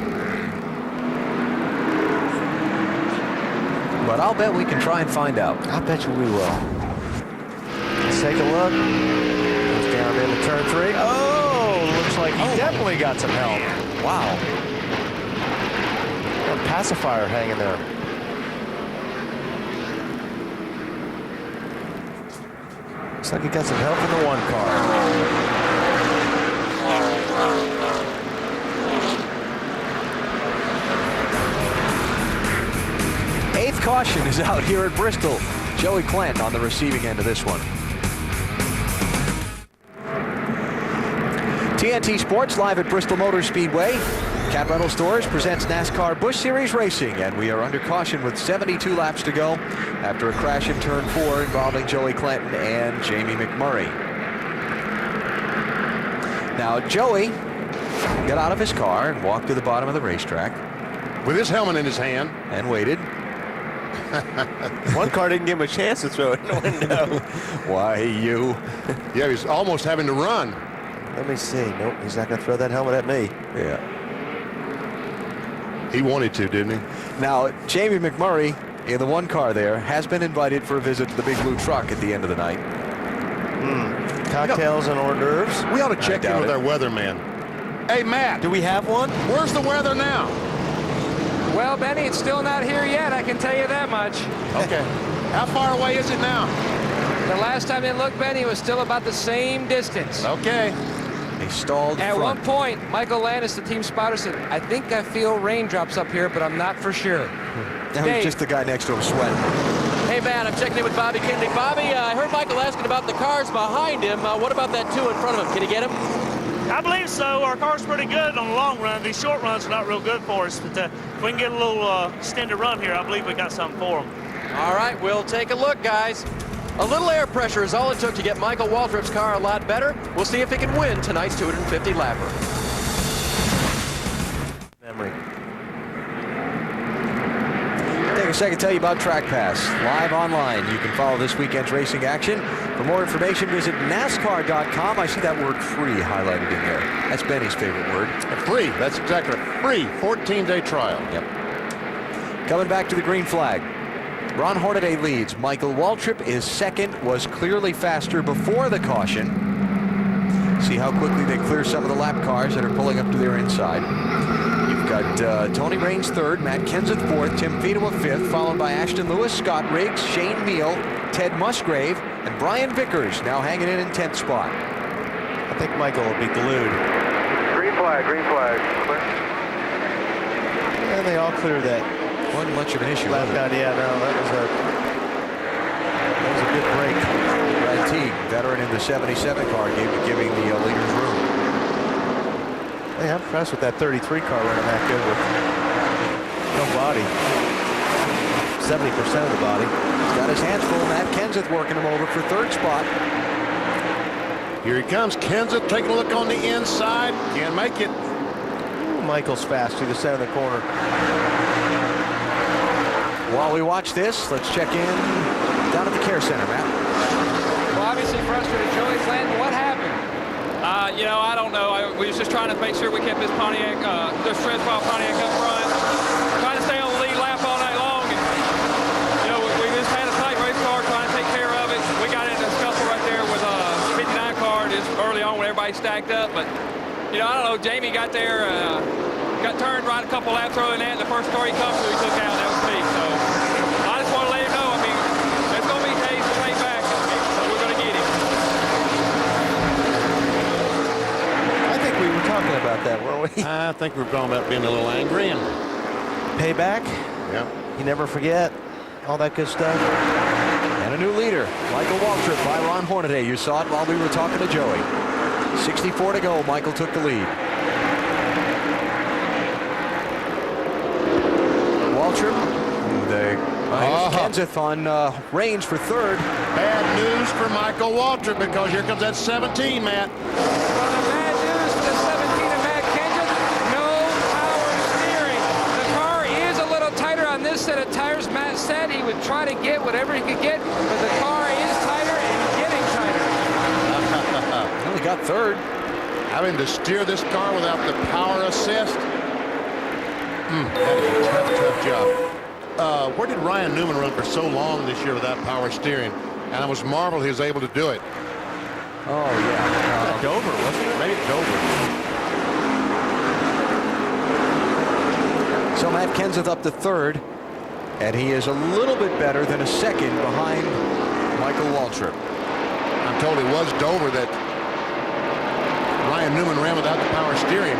I'll bet we can try and find out. I bet you we will. Let's take a look. Goes down into turn 3. Oh, looks like he definitely got some help. Wow. A pacifier hanging there. like he got some help in the one car. Eighth caution is out here at Bristol. Joey Clent on the receiving end of this one. TNT Sports live at Bristol Motor Speedway. Cat Rental Stores presents NASCAR Busch Series Racing, and we are under caution with 72 laps to go after a crash in turn 4 involving Joey Clanton and Jamie McMurray. Now, Joey got out of his car and walked to the bottom of the racetrack with his helmet in his hand and waited. One car didn't give him a chance to throw it in the window. Why, you? Yeah, he's almost having to run. Let me see. Nope, he's not going to throw that helmet at me. Yeah. He wanted to, didn't he? Now, Jamie McMurray, in the one car there, has been invited for a visit to the Big Blue Truck at the end of the night. Cocktails and hors d'oeuvres. We ought to check in with our weatherman. Hey, Matt. Do we have one? Where's the weather now? Well, Benny, it's still not here yet, I can tell you that much. Okay. How far away is it now? The last time they looked, Benny, it was still about the same distance. Okay. They stalled At front. one point, Michael Landis, the team spotter, said, I think I feel raindrops up here, but I'm not for sure. That was just the guy next to him sweating. Hey, man, I'm checking in with Bobby Kennedy. Bobby, I heard Michael asking about the cars behind him. What about that 2 in front of him? Can he get him? I believe so. Our car's pretty good on the long run. These short runs are not real good for us. But if we can get a little extended run here, I believe we got something for them. All right, we'll take a look, guys. A little air pressure is all it took to get Michael Waltrip's car a lot better. We'll see if he can win tonight's 250 lapper. Memory. Take a second to tell you about Track Pass. Live online, you can follow this weekend's racing action. For more information, visit NASCAR.com. I see that word free highlighted in there. That's Benny's favorite word. Free. That's exactly free. 14-day trial. Yep. Coming back to the green flag. Ron Hornaday leads. Michael Waltrip is second, was clearly faster before the caution. See how quickly they clear some of the lap cars that are pulling up to their inside. You've got Tony Raines third, Matt Kenseth fourth, Tim Fedewa fifth, followed by Ashton Lewis, Scott Riggs, Shane Neal, Ted Musgrave, and Brian Vickers now hanging in 10th spot. I think Michael will be glued. Green flag, green flag. Clear. And they all clear that. Wasn't much of an issue. Last guy, yeah, no, that was a good break. Brad Teague, veteran in the 77 car, giving the leaders room. Hey, I'm impressed with that 33 car running that good with no body. 70% of the body. He's got his hands full. Matt Kenseth working him over for third spot. Here he comes. Kenseth taking a look on the inside. Can't make it. Ooh, Michael's fast through the center of the corner. While we watch this, let's check in down at the care center, Matt. Well, obviously frustrated. Joey Clanton, what happened? You know, I don't know. We was just trying to make sure we kept this Pontiac, this Transpaul Pontiac up front. Trying to stay on the lead lap all night long. And, you know, we just had a tight race car trying to take care of it. We got into a scuffle right there with a 59 car just early on when everybody stacked up. But, you know, I don't know. Jamie got there, got turned right a couple laps earlier than that. And the first car he come to, he took out. That was me. So I just want to let him know. I mean, there's going to be days to pay back. So we're going to get him. I think we were talking about that, weren't we? I think we're talking about being a little angry and Payback. yeah. You never forget. All that good stuff. And a new leader, Michael Waltrip by Ron Hornaday. You saw it while we were talking to Joey. 64 to go. Michael took the lead. Waltrip, Kenseth on Raines for third. Bad news for Michael Waltrip because here comes that 17, Matt. Well, the bad news for the 17 of Matt Kenseth, no power steering. The car is a little tighter on this set of tires. Matt said he would try to get whatever he could get, but the car is tighter and getting tighter. Only got third. Having to steer this car without the power assist. That is a tough, tough job. Where did Ryan Newman run for so long this year without power steering? And it was marveled he was able to do it. Oh, yeah. Dover, wasn't it? Maybe Dover. So Matt Kenseth up to third, and he is a little bit better than a second behind Michael Waltrip. I'm told it was Dover that Ryan Newman ran without the power steering.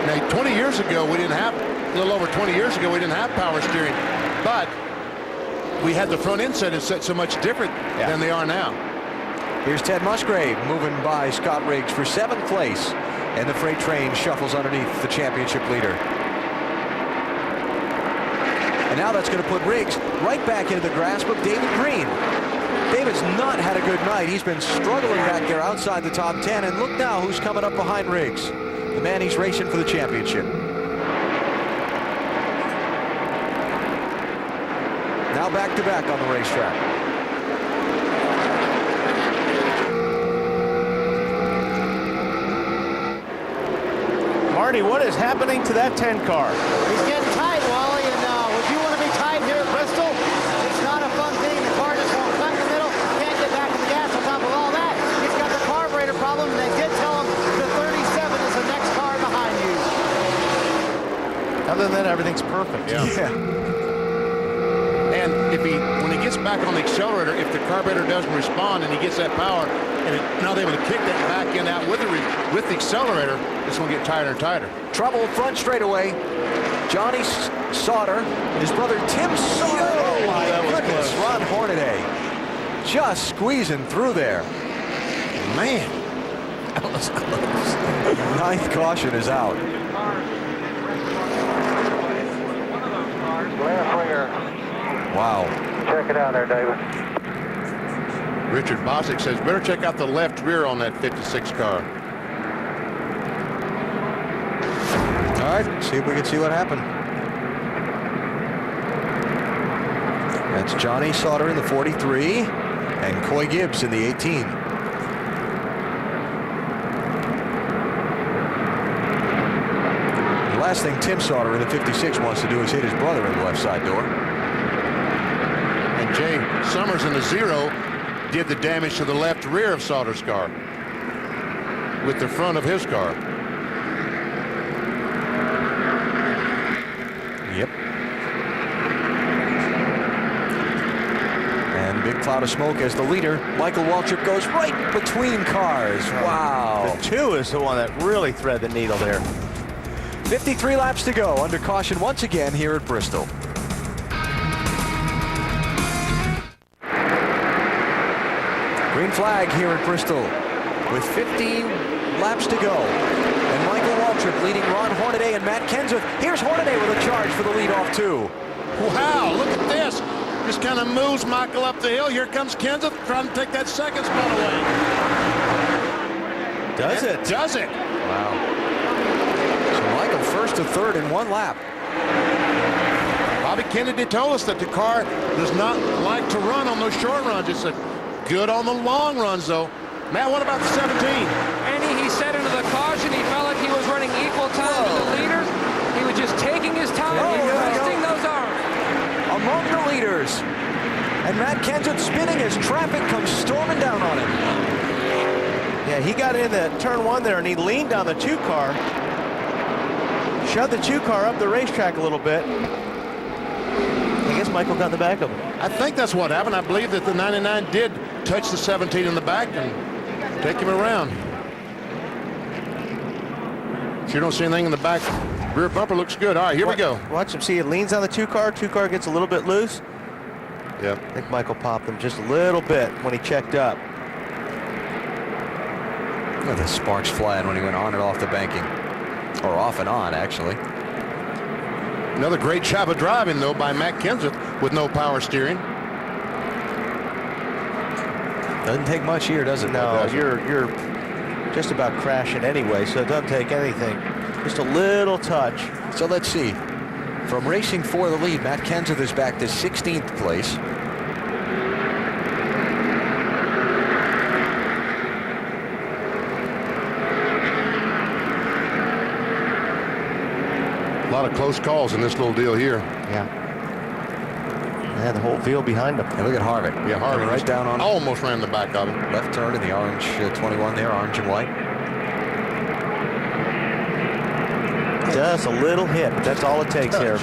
Now, 20 years ago, we didn't have, a little over 20 years ago, we didn't have power steering, but we had the front end set so much different than they are now. Here's Ted Musgrave moving by Scott Riggs for 7th place, and the freight train shuffles underneath the championship leader. And now that's going to put Riggs right back into the grasp of David Green. David's not had a good night. He's been struggling back there outside the top 10, and look now who's coming up behind Riggs, the man he's racing for the championship. Now back-to-back on the racetrack. Marty, what is happening to that 10 car? He's getting tight, Wally, and would you want to be tight here at Bristol? It's not a fun thing. The car just won't cut in the middle. Can't get back in the gas. On top of all that, he's got the carburetor problem, and they did tell him the 37 is the next car behind you. Other than that, everything's perfect. Yeah. And when he gets back on the accelerator, if the carburetor doesn't respond and he gets that power, and not able to kick that back end out with the accelerator, it's going to get tighter and tighter. Trouble front straightaway. Johnny Sauter, his brother Tim Sauter. Oh my goodness, Ron Hornaday just squeezing through there. Man, that was close. 9th caution is out. Left rear. Wow. Check it out there, David. Richard Bosick says, better check out the left rear on that 56 car. All right, see if we can see what happened. That's Johnny Sauter in the 43 and Coy Gibbs in the 18. The last thing Tim Sauter in the 56 wants to do is hit his brother in the left side door. And Jay Summers in the 0 did the damage to the left rear of Sauter's car with the front of his car. Yep. And big cloud of smoke as the leader, Michael Waltrip, goes right between cars. Wow. The 2 is the one that really thread the needle there. 53 laps to go under caution once again here at Bristol. Green flag here at Bristol with 15 laps to go. And Michael Waltrip leading Ron Hornaday and Matt Kenseth. Here's Hornaday with a charge for the lead-off too. Wow, look at this. Just kind of moves Michael up the hill. Here comes Kenseth trying to take that second spot away. Does it? Does it. Wow. So Michael first to third in 1 lap. Bobby Kennedy told us that the car does not like to run on those short runs. It's good on the long runs, though. Matt, what about the 17? Andy, he said into the caution he felt like he was running equal time with the leaders. He was just taking his time and resting those arms. Among the leaders. And Matt Kenseth spinning as traffic comes storming down on him. Yeah, he got in the turn 1 there and he leaned on the 2 car. Shoved the 2 car up the racetrack a little bit. I guess Michael got in the back of him. I think that's what happened. I believe that the 99 did touch the 17 in the back and take him around. You don't see anything in the back. Rear bumper looks good. All right, here we go. Watch him. See, it leans on the 2 car. 2 car gets a little bit loose. Yep. I think Michael popped him just a little bit when he checked up. Look at the sparks flying when he went on and off the banking. Or off and on, actually. Another great job of driving, though, by Matt Kenseth with no power steering. Doesn't take much here, does it? No, you're just about crashing anyway, so it doesn't take anything. Just a little touch. So let's see. From racing for the lead, Matt Kenseth is back to 16th place. A lot of close calls in this little deal here. Yeah. Yeah, the whole field behind him. And look at Harvick. Yeah, Harvick right down on him. Almost ran the back of him. Left turn in the orange 21 there, orange and white. Just a little hit, but that's all it takes here.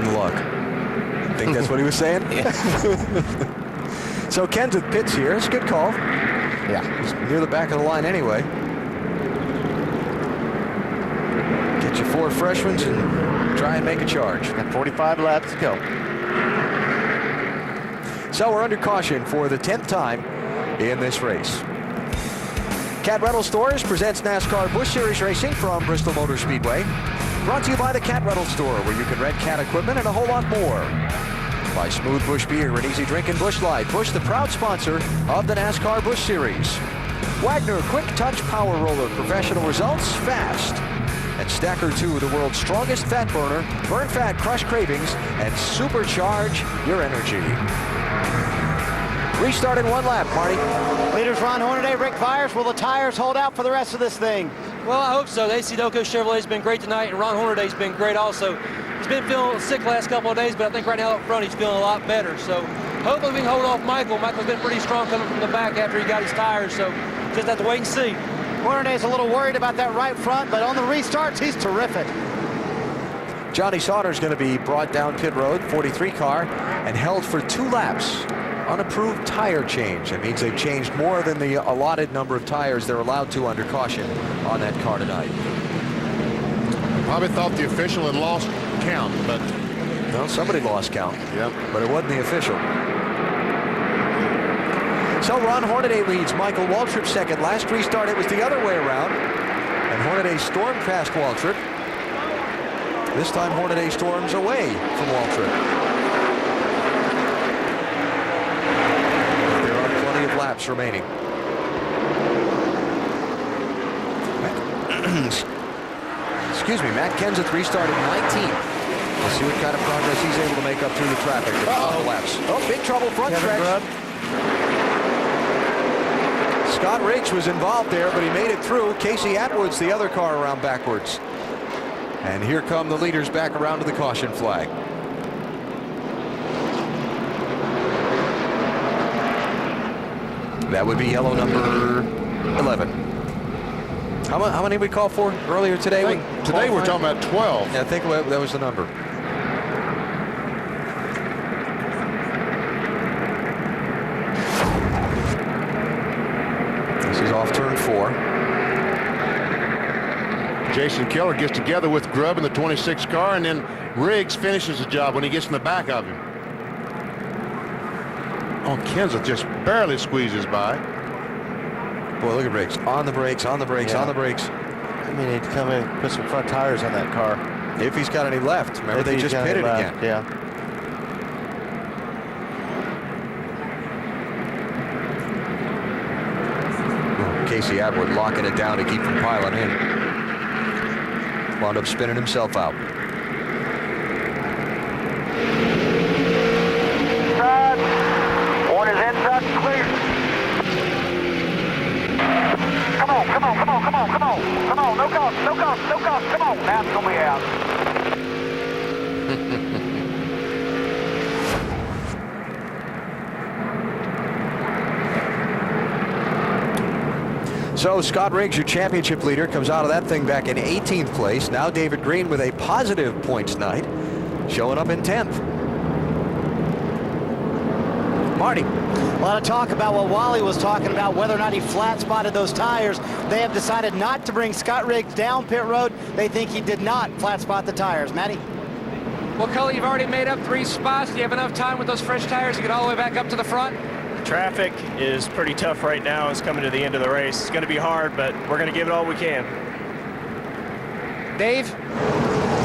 darn luck. I think that's what he was saying? So Kenseth pits here. It's a good call. Yeah. He's near the back of the line anyway. Get your 4 freshmen and try and make a charge. Got 45 laps to go. So we're under caution for the 10th time in this race. Cat Rental Stores presents NASCAR Busch Series Racing from Bristol Motor Speedway. Brought to you by the Cat Rental Store, where you can rent cat equipment and a whole lot more. By Smooth Busch Beer and Easy Drinking Busch Light. Busch, the proud sponsor of the NASCAR Busch Series. Wagner Quick Touch Power Roller. Professional results fast. And Stacker 2, the world's strongest fat burner. Burn fat, crush cravings, and supercharge your energy. Restart in 1 lap, Marty. Leaders Ron Hornaday, Rick Vyers. Will the tires hold out for the rest of this thing? Well, I hope so. The AC Delco Chevrolet's been great tonight, and Ron Hornaday's been great also. He's been feeling sick the last couple of days, but I think right now up front he's feeling a lot better. So hopefully we can hold off Michael. Michael's been pretty strong coming from the back after he got his tires, so just have to wait and see. Hornaday's a little worried about that right front, but on the restarts, he's terrific. Johnny Sauter's going to be brought down pit road, 43 car, and held for 2 laps. Unapproved tire change. That means they've changed more than the allotted number of tires they're allowed to under caution on that car tonight. Probably thought the official had lost count, but well, somebody lost count. Yep. But it wasn't the official. So Ron Hornaday leads. Michael Waltrip second. Last restart it was the other way around, and Hornaday stormed past Waltrip. This time Hornaday storms away from Waltrip. Laps remaining. Excuse me, Matt Kenseth restarted 19th. Let's see what kind of progress he's able to make up through the traffic with 5 laps. Oh, big trouble front stretch. Scott Riggs was involved there, but he made it through. Casey Atwood's the other car around backwards. And here come the leaders back around to the caution flag. That would be yellow number 11. How many did we call for earlier today? Today we're talking about 12. Yeah, I think that was the number. This is off turn 4. Jason Keller gets together with Grubb in the 26 car, and then Riggs finishes the job when he gets in the back of him. Oh, Kenseth just barely squeezes by. Boy, look at Riggs. On the brakes, on the brakes, on the brakes. I mean, he'd come in and put some front tires on that car. If he's got any left. Remember, they just pitted again. Yeah. Casey Atwood locking it down to keep from piling in. Wound up spinning himself out. One is inside clear. Come on, come on, come on, come on, come on. Come on, no cost, no cost, no cost. Come on, now it's gonna be out. So Scott Riggs, your championship leader, comes out of that thing back in 18th place. Now David Green with a positive points night, showing up in 10th. Marty. A lot of talk about what Wally was talking about, whether or not he flat spotted those tires. They have decided not to bring Scott Riggs down pit road. They think he did not flat spot the tires. Matty? Well, Cully, you've already made up 3 spots. Do you have enough time with those fresh tires to get all the way back up to the front? Traffic is pretty tough right now. It's coming to the end of the race. It's going to be hard, but we're going to give it all we can. Dave?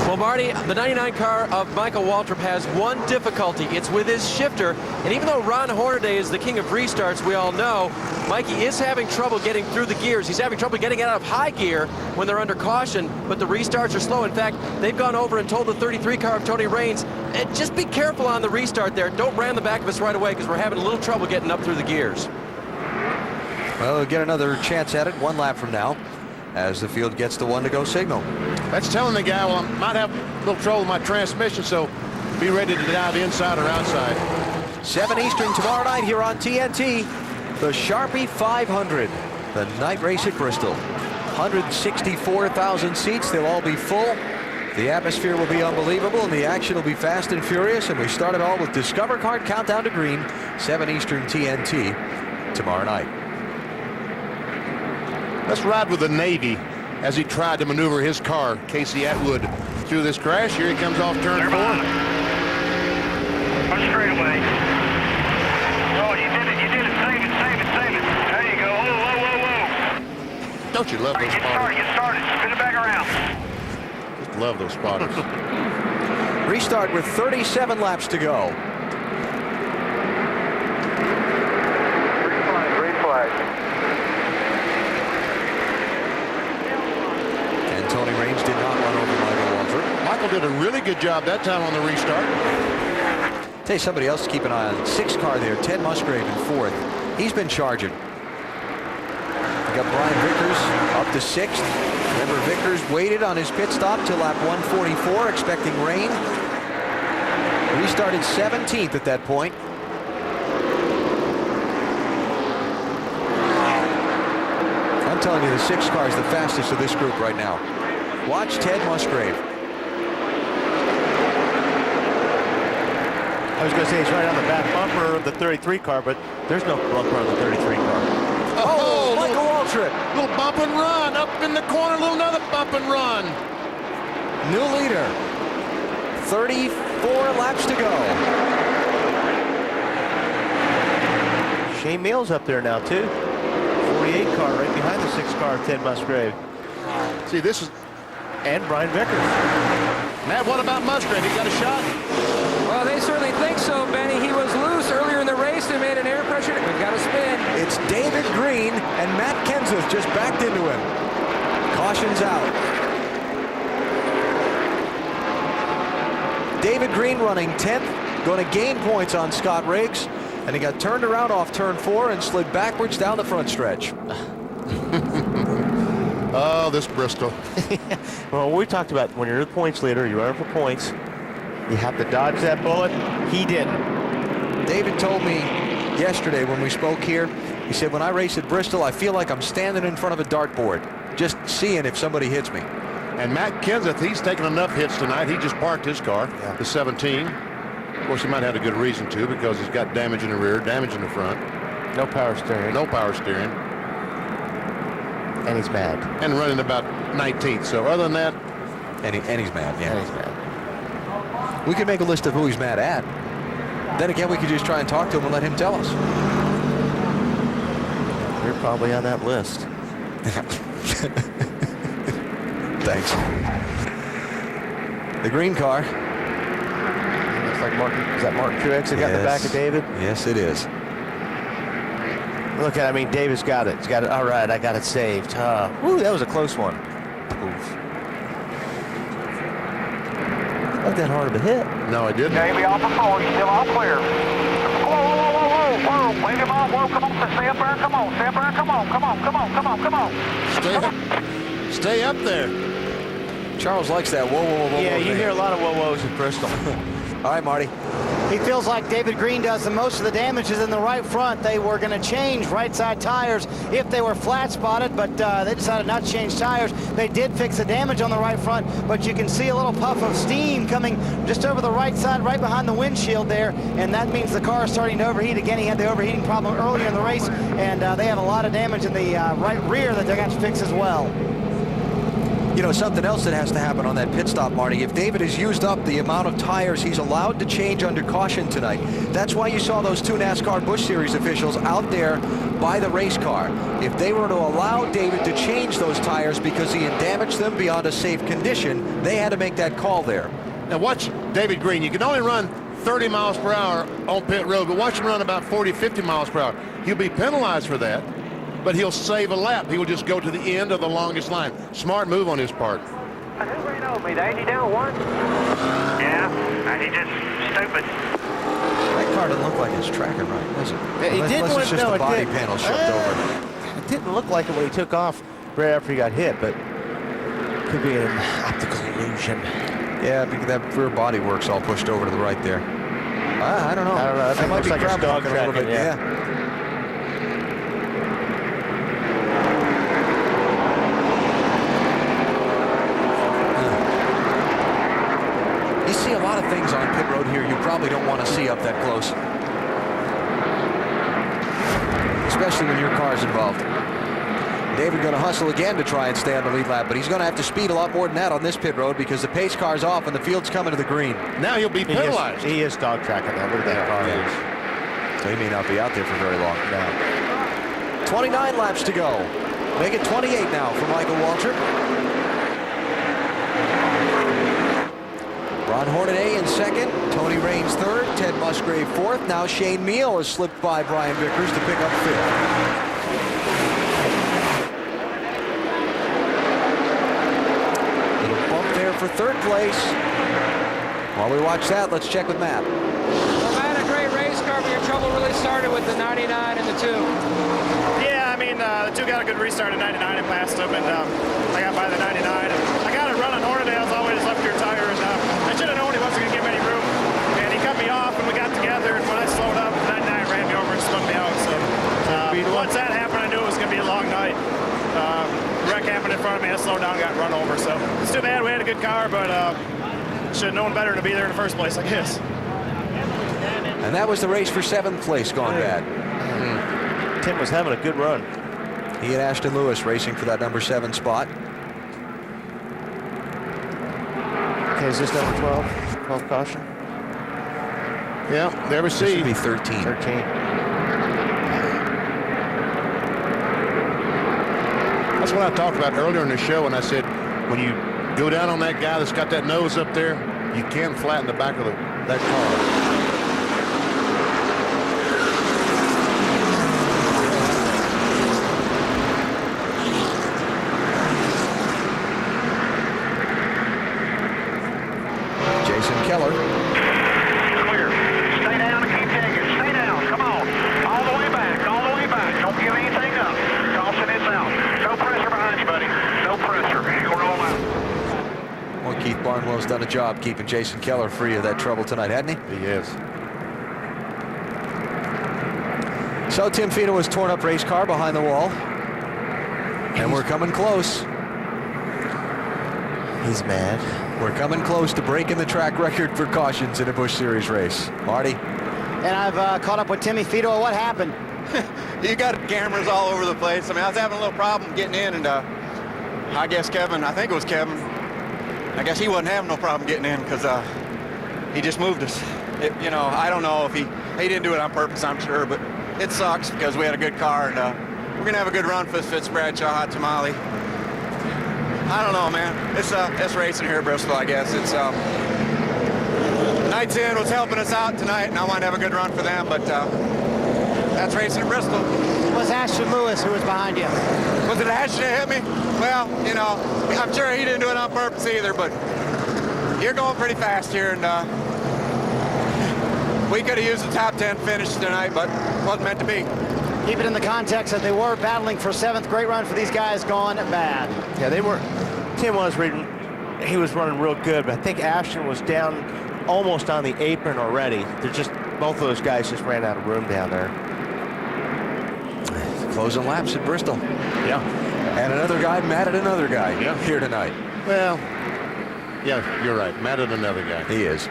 Well, Marty, the 99 car of Michael Waltrip has one difficulty. It's with his shifter. And even though Ron Hornaday is the king of restarts, we all know, Mikey is having trouble getting through the gears. He's having trouble getting out of high gear when they're under caution, but the restarts are slow. In fact, they've gone over and told the 33 car of Tony Raines, just be careful on the restart there. Don't ram the back of us right away because we're having a little trouble getting up through the gears. Well, they'll get another chance at it 1 lap from now as the field gets the 1 to go signal. That's telling the guy, well, I might have a little trouble with my transmission, so be ready to dive inside or outside. 7 Eastern tomorrow night here on TNT. The Sharpie 500, the night race at Bristol. 164,000 seats. They'll all be full. The atmosphere will be unbelievable, and the action will be fast and furious. And we start it all with Discover Card Countdown to Green, 7 Eastern TNT, tomorrow night. Let's ride with the Navy as he tried to maneuver his car, Casey Atwood, through this crash. Here he comes off turn 4. Run straight away. Oh, you did it. Save it. There you go. Whoa. Don't you love those spotters? Get started. Spin it back around. Just love those spotters. Restart with 37 laps to go. Green flag. And Tony Raines did not run over Michael Waltrip. Michael did a really good job that time on the restart. Tell you somebody else to keep an eye on. 6 car there, Ted Musgrave in 4th. He's been charging. We got Brian Vickers up to 6th. Remember, Vickers waited on his pit stop till lap 144, expecting rain. Restarted 17th at that point. I'm telling you, the 6 car is the fastest of this group right now. Watch Ted Musgrave. I was going to say he's right on the back bumper of the 33 car, but there's no bumper on the 33 car. Oh, Michael Waltrip. Little bump and run up in the corner, little another bump and run. New leader. 34 laps to go. Shane Mills up there now, too. 48 car right behind the 6 car of Ted Musgrave. See, this is... And Brian Vickers. Matt, what about Musgrave? He got a shot? Well, they certainly think so, Benny. He was loose earlier in the race and made an air pressure. We've got a spin. It's David Green, and Matt Kenseth just backed into him. Caution's out. David Green running 10th, going to gain points on Scott Riggs, and he got turned around off turn 4 and slid backwards down the front stretch. Oh, this Bristol. Well, we talked about when you're the points leader, you're running for points. You have to dodge that bullet. He didn't. David told me yesterday when we spoke here, he said, when I race at Bristol, I feel like I'm standing in front of a dartboard, just seeing if somebody hits me. And Matt Kenseth, he's taken enough hits tonight. He just parked his car, the 17. Of course, he might have had a good reason to, because he's got damage in the rear, damage in the front. No power steering. No power steering. And he's mad. And running about 19th. So other than that... And he's mad, yeah. And he's mad. We could make a list of who he's mad at. Then again, we could just try and talk to him and let him tell us. You're probably on that list. Thanks. The green car. Looks like Mark. Is that Mark Truex that got in the back of David? Yes, it is. Look at it. I mean, David's got it. He's got it. All right, I got it saved. Woo, that was a close one. Oof. Not that hard of a hit. No, it didn't. Davey off the floor. He's still all clear. Whoa. Wave him off. Whoa, come on. Stay up there. Come on. Stay up there. Come on. Stay up there. Charles likes that whoa. Yeah, you thing. hear a lot of whoa-whoas at Bristol. All right, Marty. He feels like David Green does, and most of the damage is in the right front. They were going to change right side tires if they were flat spotted, but they decided not to change tires. They did fix the damage on the right front, but you can see a little puff of steam coming just over the right side, right behind the windshield there, and that means the car is starting to overheat again. He had the overheating problem earlier in the race, and they have a lot of damage in the right rear that they're going to fix as well. You know, something else that has to happen on that pit stop, Marty, if David has used up the amount of tires he's allowed to change under caution tonight, that's why you saw those 2 NASCAR Busch Series officials out there by the race car. If they were to allow David to change those tires because he had damaged them beyond a safe condition, they had to make that call there. Now watch David Green. You can only run 30 miles per hour on pit road, but watch him run about 40, 50 miles per hour. He'll be penalized for that, but he'll save a lap. He will just go to the end of the longest line. Smart move on his part. Who ran over me? Danny down 1? Yeah, he just stupid. That car doesn't look like it's tracking right, does it? It didn't. Unless it's just the body did. panel shoved over. It didn't look like it when he took off right after he got hit, but could be an optical illusion. Yeah, because that rear body work's all pushed over to the right there. I don't know. I think That might it looks be like a crab dog walking a little tracking, bit. yeah. things on pit road here you probably don't want to see up that close. Especially when your car's involved. David going to hustle again to try and stay on the lead lap, but he's going to have to speed a lot more than that on this pit road because the pace car's off and the field's coming to the green. Now he'll be penalized. He is dog tracking that. Look at that car. So he may not be out there for very long. No. 29 laps to go. Make it 28 now for Michael Waltrip. Ron Hornaday in second, Tony Raines third, Ted Musgrave fourth. Now Shane Meal has slipped by Brian Vickers to pick up fifth. For third place. While we watch that, let's check with Matt. Well, Matt, a great race car, but your trouble really started with the 99 and the 2. Yeah, I mean, the 2 got a good restart at 99 and passed him, and I got by the 99. And I got a run on Hornaday. I was always left your tire, and I should have known he wasn't going to give me any room. And he cut me off, and we got together, and when I slowed up, the 99 ran me over and spun me out. So once that happened, I knew it was going to be a long night. Wreck happened in front of me. I slowed down, got run over. So it's too bad. We had a good car, but should have known better to be there in the first place, I guess. And that was the race for 7th place gone bad. Tim was having a good run. He and Ashton Lewis racing for that number 7 spot. Okay, is this number 12? 12 caution? Yeah, never see. This should be 13. 13. That's what I talked about earlier in the show, and I said, when you go down on that guy that's got that nose up there, you can flatten the back of that car. Jason Keller. Clear. Stay down and keep taking. Stay down. Come on. All the way back. All the way back. Don't give anything up. Caution is out. No pressure behind you, buddy. No pressure. You'll roll out. Well, Keith Barnwell's done a job keeping Jason Keller free of that trouble tonight, hadn't he? He is. So Tim Fino has torn up race car behind the wall. And we're coming close. He's mad. We're coming close to breaking the track record for cautions in a Busch Series race. Marty? And I've caught up with Timmy Fito. What happened? You got cameras all over the place. I mean, I was having a little problem getting in, and I guess Kevin, I think it was Kevin, I guess he wasn't having no problem getting in because he just moved us. You know, I don't know if he didn't do it on purpose, I'm sure, but it sucks because we had a good car, and we're going to have a good run for this Fitz Bradshaw Hot Tamale. I don't know, man. It's racing here at Bristol, I guess. It's Knights Inn was helping us out tonight, and I want to have a good run for them, but that's racing at Bristol. It was Ashton Lewis who was behind you. Was it Ashton that hit me? Well, you know, I'm sure he didn't do it on purpose either, but you're going pretty fast here, and we could have used the top 10 finish tonight, but wasn't meant to be. Keep it in the context that they were battling for 7th. Great run for these guys, gone bad. Yeah, they were. Tim was reading. He was running real good, but I think Ashton was down almost on the apron already. They're just both of those guys just ran out of room down there. Closing laps at Bristol. Yeah. And another guy mad at another guy here tonight. Well, yeah, you're right. Mad at another guy. He is.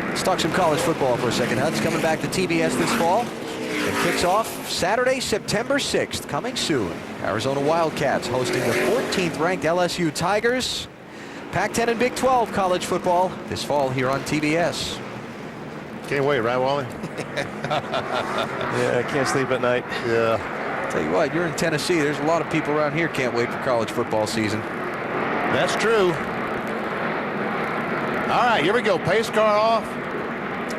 Let's talk some college football for a second. It's coming back to TBS this fall. It kicks off Saturday, September 6th, coming soon. Arizona Wildcats hosting the 14th ranked LSU Tigers. Pac-10 and Big 12 college football this fall here on TBS. Can't wait, right, Wally? Yeah, I can't sleep at night. Yeah. Tell you what, you're in Tennessee. There's a lot of people around here can't wait for college football season. That's true. All right, here we go. Pace car off.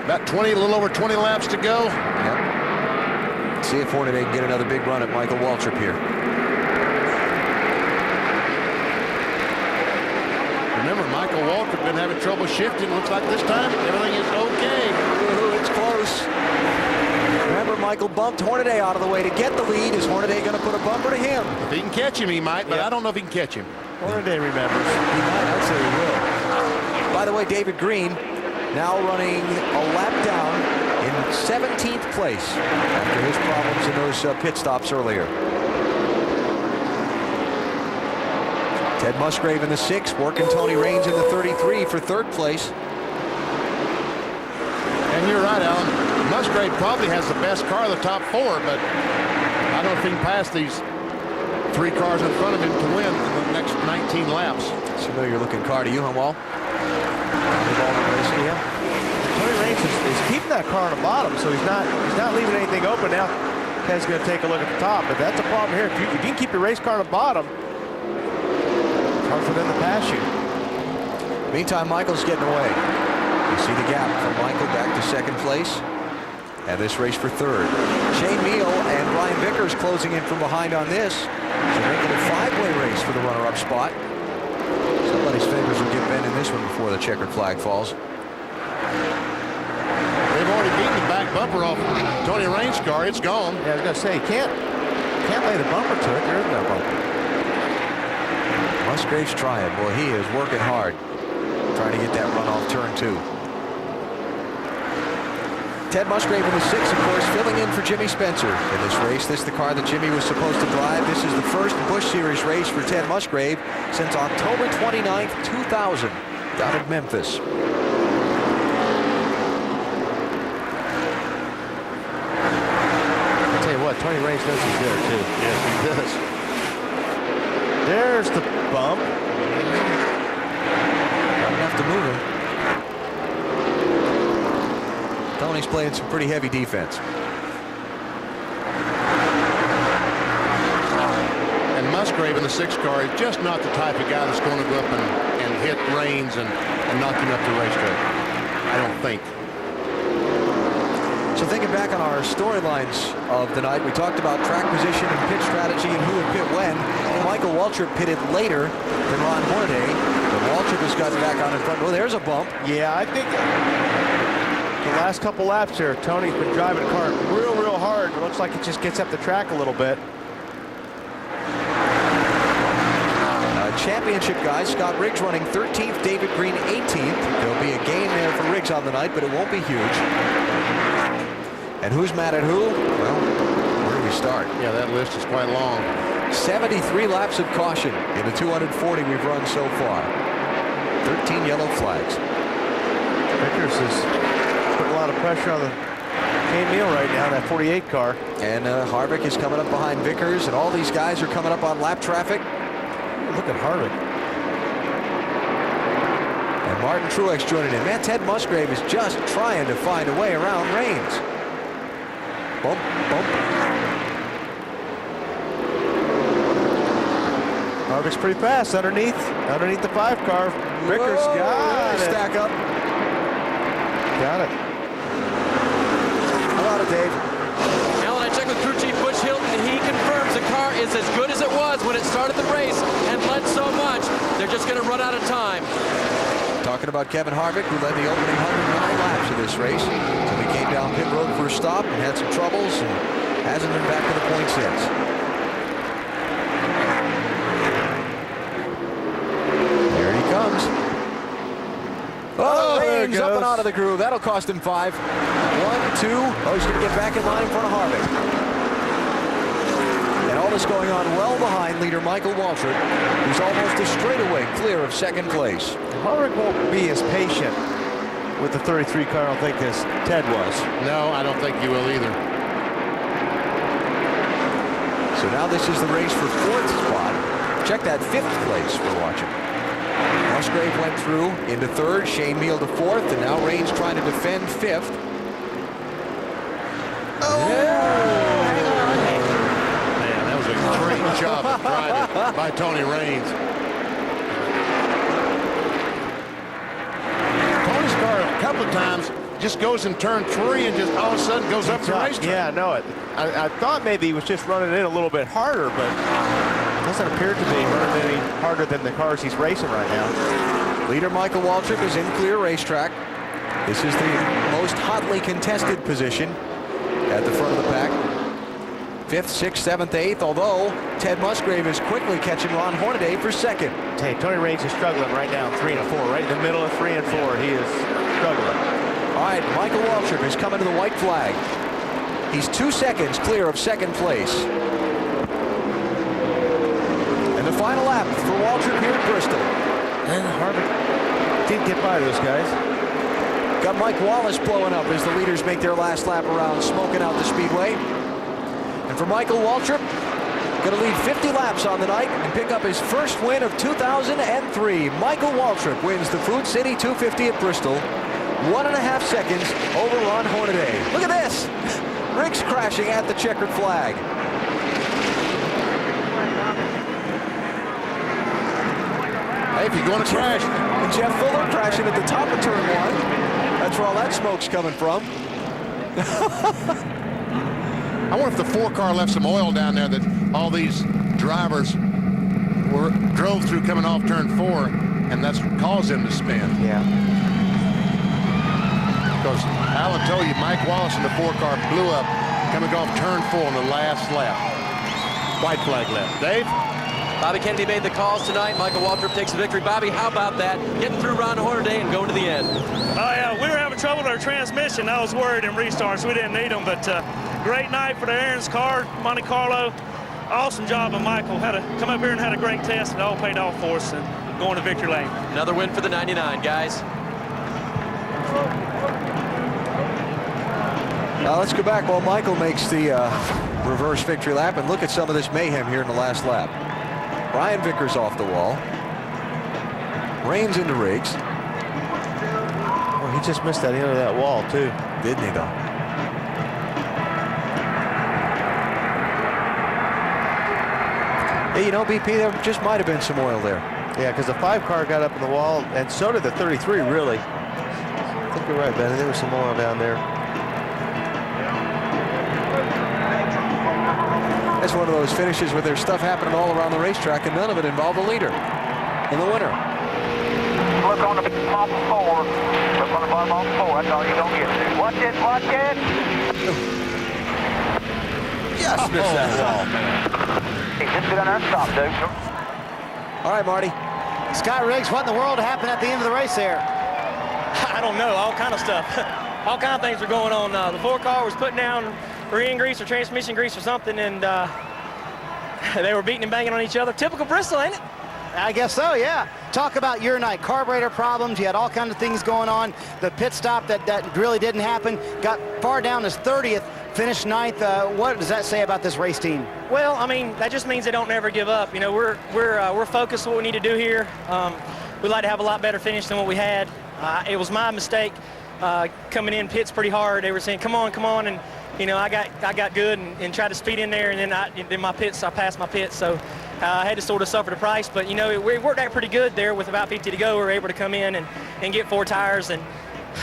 About a little over 20 laps to go. Yep. See if Hornaday can get another big run at Michael Waltrip here. Remember, Michael Waltrip been having trouble shifting. Looks like this time everything is okay. Ooh, it's close. Remember, Michael bumped Hornaday out of the way to get the lead. Is Hornaday going to put a bumper to him? If he can catch him, he might, but I don't know if he can catch him. Hornaday remembers. He might. I'd say he will. By the way, David Green now running a lap down in 17th place after his problems in those pit stops earlier. Ted Musgrave in the 6th, working Tony Raines in the 33 for 3rd place. you're right, Alan. Musgrave probably has the best car of the top 4, but I don't know if he can pass these 3 cars in front of him to win in the next 19 laps. It's a familiar-looking car to you, Humwall. Tony Raines is keeping that car on the bottom, so he's not leaving anything open. Now Ken's going to take a look at the top, but that's a problem here. If you can keep your race car on the bottom, it's hard for them to pass you. Meantime, Michael's getting away. You see the gap from Michael back to second place. And this race for third. Shane Meal and Brian Vickers closing in from behind on this. So making a 5-way race for the runner-up spot. Somebody's fingers will get bent in this one before the checkered flag falls. They've already beaten the back bumper off Tony Raines' car. It's gone. Yeah, I was going to say, you can't lay the bumper to it. There is no bumper. Musgrave's trying. Boy, he is working hard. Trying to get that run off turn 2. Ted Musgrave in the 6, of course, filling in for Jimmy Spencer in this race. This is the car that Jimmy was supposed to drive. This is the first Busch Series race for Ted Musgrave since October 29th, 2000, down at Memphis. I'll tell you what, Tony Raines knows he's there, too. Yes, he does. There's the bump. Not enough to move him. Tony's playing some pretty heavy defense. And Musgrave in the 6 car is just not the type of guy that's going to go up and hit Raines and knock him up the racetrack. I don't think. So thinking back on our storylines of the night, we talked about track position and pit strategy and who would pit when. And Michael Waltrip pitted later than Ron Hornaday. But Waltrip has gotten back on in front. Oh, there's a bump. Yeah, I think the last couple laps here, Tony's been driving the car real hard. It looks like it just gets up the track a little bit. Championship guys, Scott Riggs running 13th, David Green 18th. There'll be a gain there for Riggs on the night, but it won't be huge. And who's mad at who? Well, where do we start? Yeah, that list is quite long. 73 laps of caution in the 240 we've run so far. 13 yellow flags. Vickers is putting a lot of pressure on the Shane Meal right now, that 48 car. And Harvick is coming up behind Vickers, and all these guys are coming up on lap traffic. Look at Harvick. And Martin Truex joining in. Man, Ted Musgrave is just trying to find a way around Raines. Bump, bump. Harvick's pretty fast underneath the 5 car. Vickers got it. Stack up. Got it. How about it, Dave? Alan, I checked with crew chief Butch Hilton. He confirms the car is as good as it was when it started the race and led so much. They're just going to run out of time. Talking about Kevin Harvick, who led the opening 109 laps of this race. So he came down pit road for a stop and had some troubles and hasn't been back to the point since. There he comes. Oh, Raines up and out of the groove. That'll cost him 5. 1, 2. Oh, he's going to get back in line in front of Harvick. And all this going on well behind leader Michael Waltrip, who's almost a straightaway clear of second place. Harvick won't be as patient with the 33 car, I don't think, as Ted was. No, I don't think he will either. So now this is the race for 4th spot. Check that 5th place we're watching. Musgrave went through into 3rd, Shane Meal to 4th, and now Raines trying to defend 5th. Great job of driving by Tony Raines. Tony's car a couple of times just goes in turn 3 and just all of a sudden goes up the racetrack. Yeah, I know it. I thought maybe he was just running in a little bit harder, but it doesn't appear to be running any harder than the cars he's racing right now. Leader Michael Waltrip is in clear racetrack. This is the most hotly contested position at the front of the pack. 5th, 6th, 7th, 8th, although Ted Musgrave is quickly catching Ron Hornaday for 2nd. Hey, Tony Raines is struggling right now, 3 and 4, right in the middle of 3 and 4. He is struggling. All right, Michael Waltrip is coming to the white flag. He's 2 seconds clear of second place. And the final lap for Waltrip here at Bristol. And Harvick did get by those guys. Got Mike Wallace blowing up as the leaders make their last lap around, smoking out the speedway. And for Michael Waltrip, going to lead 50 laps on the night and pick up his first win of 2003. Michael Waltrip wins the Food City 250 at Bristol. 1.5 seconds over Ron Hornaday. Look at this. Riggs crashing at the checkered flag. Hey, if you're going to crash. And Jeff Fuller crashing at the top of turn 1. That's where all that smoke's coming from. I wonder if the 4-car left some oil down there that all these drivers drove through coming off turn 4, and that's what caused them to spin. Yeah. Because Alan told you Mike Wallace in the 4-car blew up coming off turn 4 on the last lap. White flag left. Dave? Bobby Kennedy made the calls tonight. Michael Waltrip takes the victory. Bobby, how about that? Getting through Ron Hornaday and going to the end. Oh, yeah, we were having trouble with our transmission. I was worried in restarts. We didn't need them, but great night for the Aaron's car, Monte Carlo. Awesome job of Michael. Had to come up here and had a great test. It all paid off for us and going to victory lane. Another win for the 99, guys. Now let's go back while Michael makes the reverse victory lap and look at some of this mayhem here in the last lap. Brian Vickers off the wall. Rains into Riggs. Oh, he just missed that end of that wall, too. Didn't he, though? Hey, you know, BP, there just might have been some oil there. Yeah, because the 5-car got up in the wall, and so did the 33, really. I think you're right, Ben. There was some oil down there. It's one of those finishes where there's stuff happening all around the racetrack, and none of it involved the leader and the winner. Look on the bottom 4. Look on the bottom of 4. That's all you're going to get. Watch it, watch it. Just missed that wall. Hey, just get on there and stop, dude. All right, Marty. Scott Riggs, what in the world happened at the end of the race there? I don't know, all kind of stuff. All kind of things were going on. The 4-car was putting down rear end grease or transmission grease or something, and they were beating and banging on each other. Typical Bristol, ain't it? I guess so, yeah. Talk about your night. Carburetor problems. You had all kinds of things going on. The pit stop that really didn't happen. Got far down as 30th. Finished 9th. What does that say about this race team? Well, I mean, that just means they don't never give up. You know, we're focused on what we need to do here. We'd like to have a lot better finish than what we had. It was my mistake coming in pits pretty hard. They were saying, come on, and you know, I got good and tried to speed in there, and then I passed my pits, so I had to sort of suffer the price. But you know, we worked out pretty good there with about 50 to go. We were able to come in and get 4 tires, and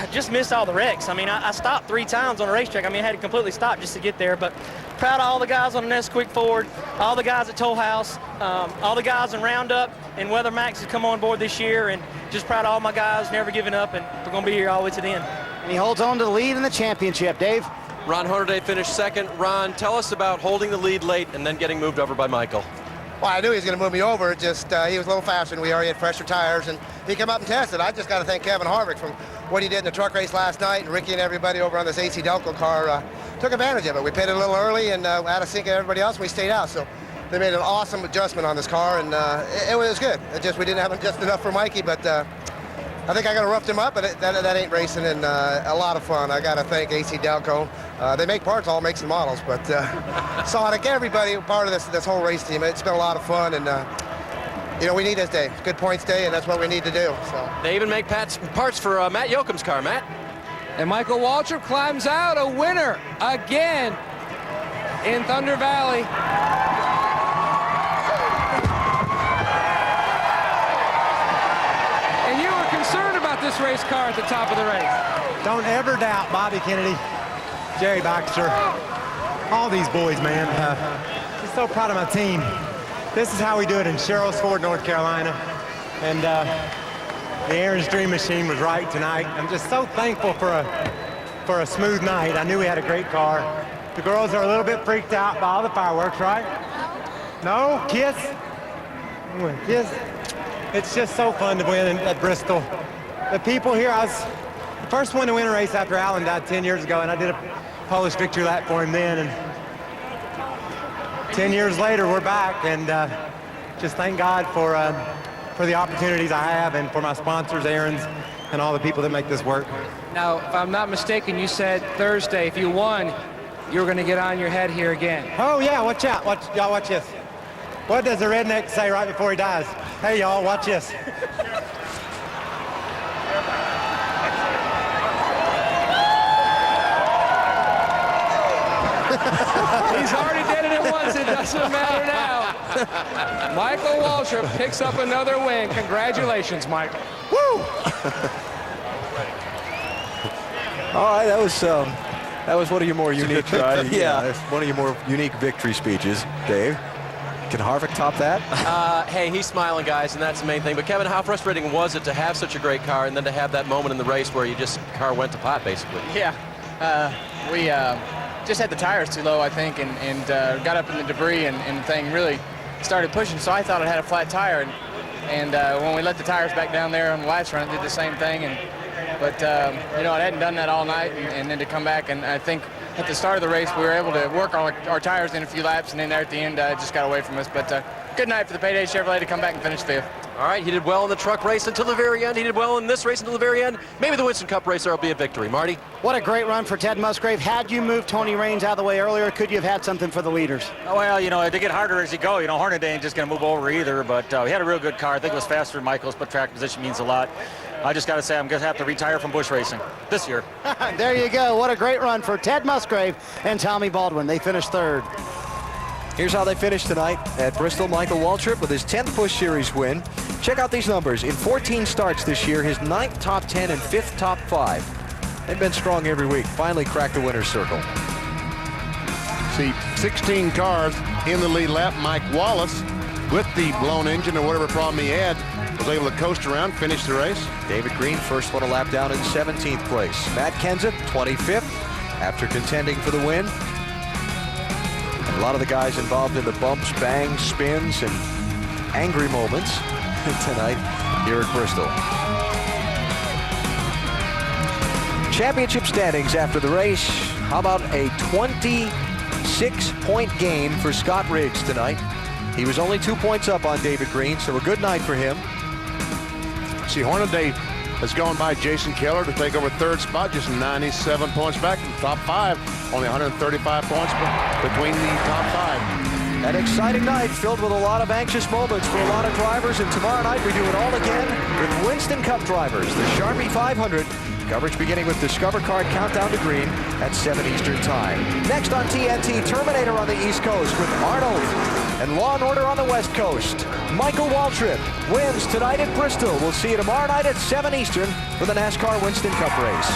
I just missed all the wrecks. I mean, I stopped 3 times on the racetrack. I mean, I had to completely stop just to get there. But proud of all the guys on the Nesquik Ford, all the guys at Toll House, all the guys in Roundup and Weather Max have come on board this year, and just proud of all my guys, never giving up, and we're going to be here all the way to the end. And he holds on to the lead in the championship. Dave? Ron Hornaday finished 2nd. Ron, tell us about holding the lead late and then getting moved over by Michael. Well, I knew he was going to move me over. Just he was a little faster, and we already had fresher tires, and he came up and tested. I just got to thank Kevin Harvick from what he did in the truck race last night, and Ricky and everybody over on this AC Delco car took advantage of it. We pitted a little early and out of sync with everybody else, and we stayed out. So they made an awesome adjustment on this car, and it was good. It just we didn't have just enough for Mikey, but I think I got to rough him up, but that ain't racing, and a lot of fun. I got to thank AC Delco. They make parts, all makes and models, but Sonic, everybody part of this whole race team. It's been a lot of fun, and you know, we need this day. It's a good points day, and that's what we need to do. So they even make parts for Matt Yoakum's car, Matt. And Michael Waltrip climbs out a winner again in Thunder Valley. And you were concerned about this race car at the top of the race. Don't ever doubt Bobby Kennedy, Jerry Baxter, all these boys, man. Just so proud of my team. This is how we do it in Sherrills Ford, North Carolina. And the Aaron's Dream Machine was right tonight. I'm just so thankful for a smooth night. I knew we had a great car. The girls are a little bit freaked out by all the fireworks, right? No? Kiss? Kiss? It's just so fun to win at Bristol. The people here, I was the first one to win a race after Alan died 10 years ago, and I did a Polish victory lap for him then. And 10 years later, we're back, and just thank God for the opportunities I have, and for my sponsors, Aaron's, and all the people that make this work. Now, if I'm not mistaken, you said Thursday, if you won, you were going to get on your head here again. Oh, yeah, watch out. Y'all watch this. What does the redneck say right before he dies? Hey, y'all, watch this. He's already did it once. It doesn't matter now. Michael Waltrip picks up another win. Congratulations, Michael. Woo! All right, that was one of your more unique. That's one of your more unique victory speeches, Dave. Can Harvick top that? Hey, he's smiling, guys, and that's the main thing. But Kevin, how frustrating was it to have such a great car and then to have that moment in the race where car went to pot, basically? Yeah, we just had the tires too low, I think, and got up in the debris and the thing really started pushing. So I thought it had a flat tire, and when we let the tires back down there on the last run, it did the same thing. But you know, I hadn't done that all night, and then to come back, and I think at the start of the race we were able to work our tires in a few laps, and then there at the end it just got away from us. But good night for the Payday Chevrolet to come back and finish 5th. All right, he did well in the truck race until the very end. He did well in this race until the very end. Maybe the Winston Cup race there will be a victory. Marty? What a great run for Ted Musgrave. Had you moved Tony Raines out of the way earlier, could you have had something for the leaders? Well, you know, they get harder as you go. You know, Hornaday ain't just going to move over either, but he had a real good car. I think it was faster than Michael's, but track position means a lot. I just got to say, I'm going to have to retire from Busch Racing this year. There you go. What a great run for Ted Musgrave and Tommy Baldwin. They finished 3rd. Here's how they finished tonight at Bristol. Michael Waltrip with his 10th Busch Series win. Check out these numbers. In 14 starts this year, his 9th top 10 and 5th top 5. They've been strong every week. Finally cracked the winner's circle. See, 16 cars in the lead lap. Mike Wallace, with the blown engine or whatever problem he had, was able to coast around, finish the race. David Green first one a lap down in 17th place. Matt Kenseth, 25th, after contending for the win. A lot of the guys involved in the bumps, bangs, spins, and angry moments tonight here at Bristol. Championship standings after the race. How about a 26-point gain for Scott Riggs tonight? He was only 2 points up on David Green, so a good night for him. See, Hornaday has gone by Jason Keller to take over 3rd spot, just 97 points back from top 5. Only 135 points between the top 5. An exciting night filled with a lot of anxious moments for a lot of drivers, and tomorrow night we do it all again with Winston Cup drivers, the Sharpie 500. Coverage beginning with Discover Card Countdown to Green at 7 Eastern Time. Next on TNT, Terminator on the East Coast with Arnold, and Law & Order on the West Coast. Michael Waltrip wins tonight at Bristol. We'll see you tomorrow night at 7 Eastern for the NASCAR Winston Cup race.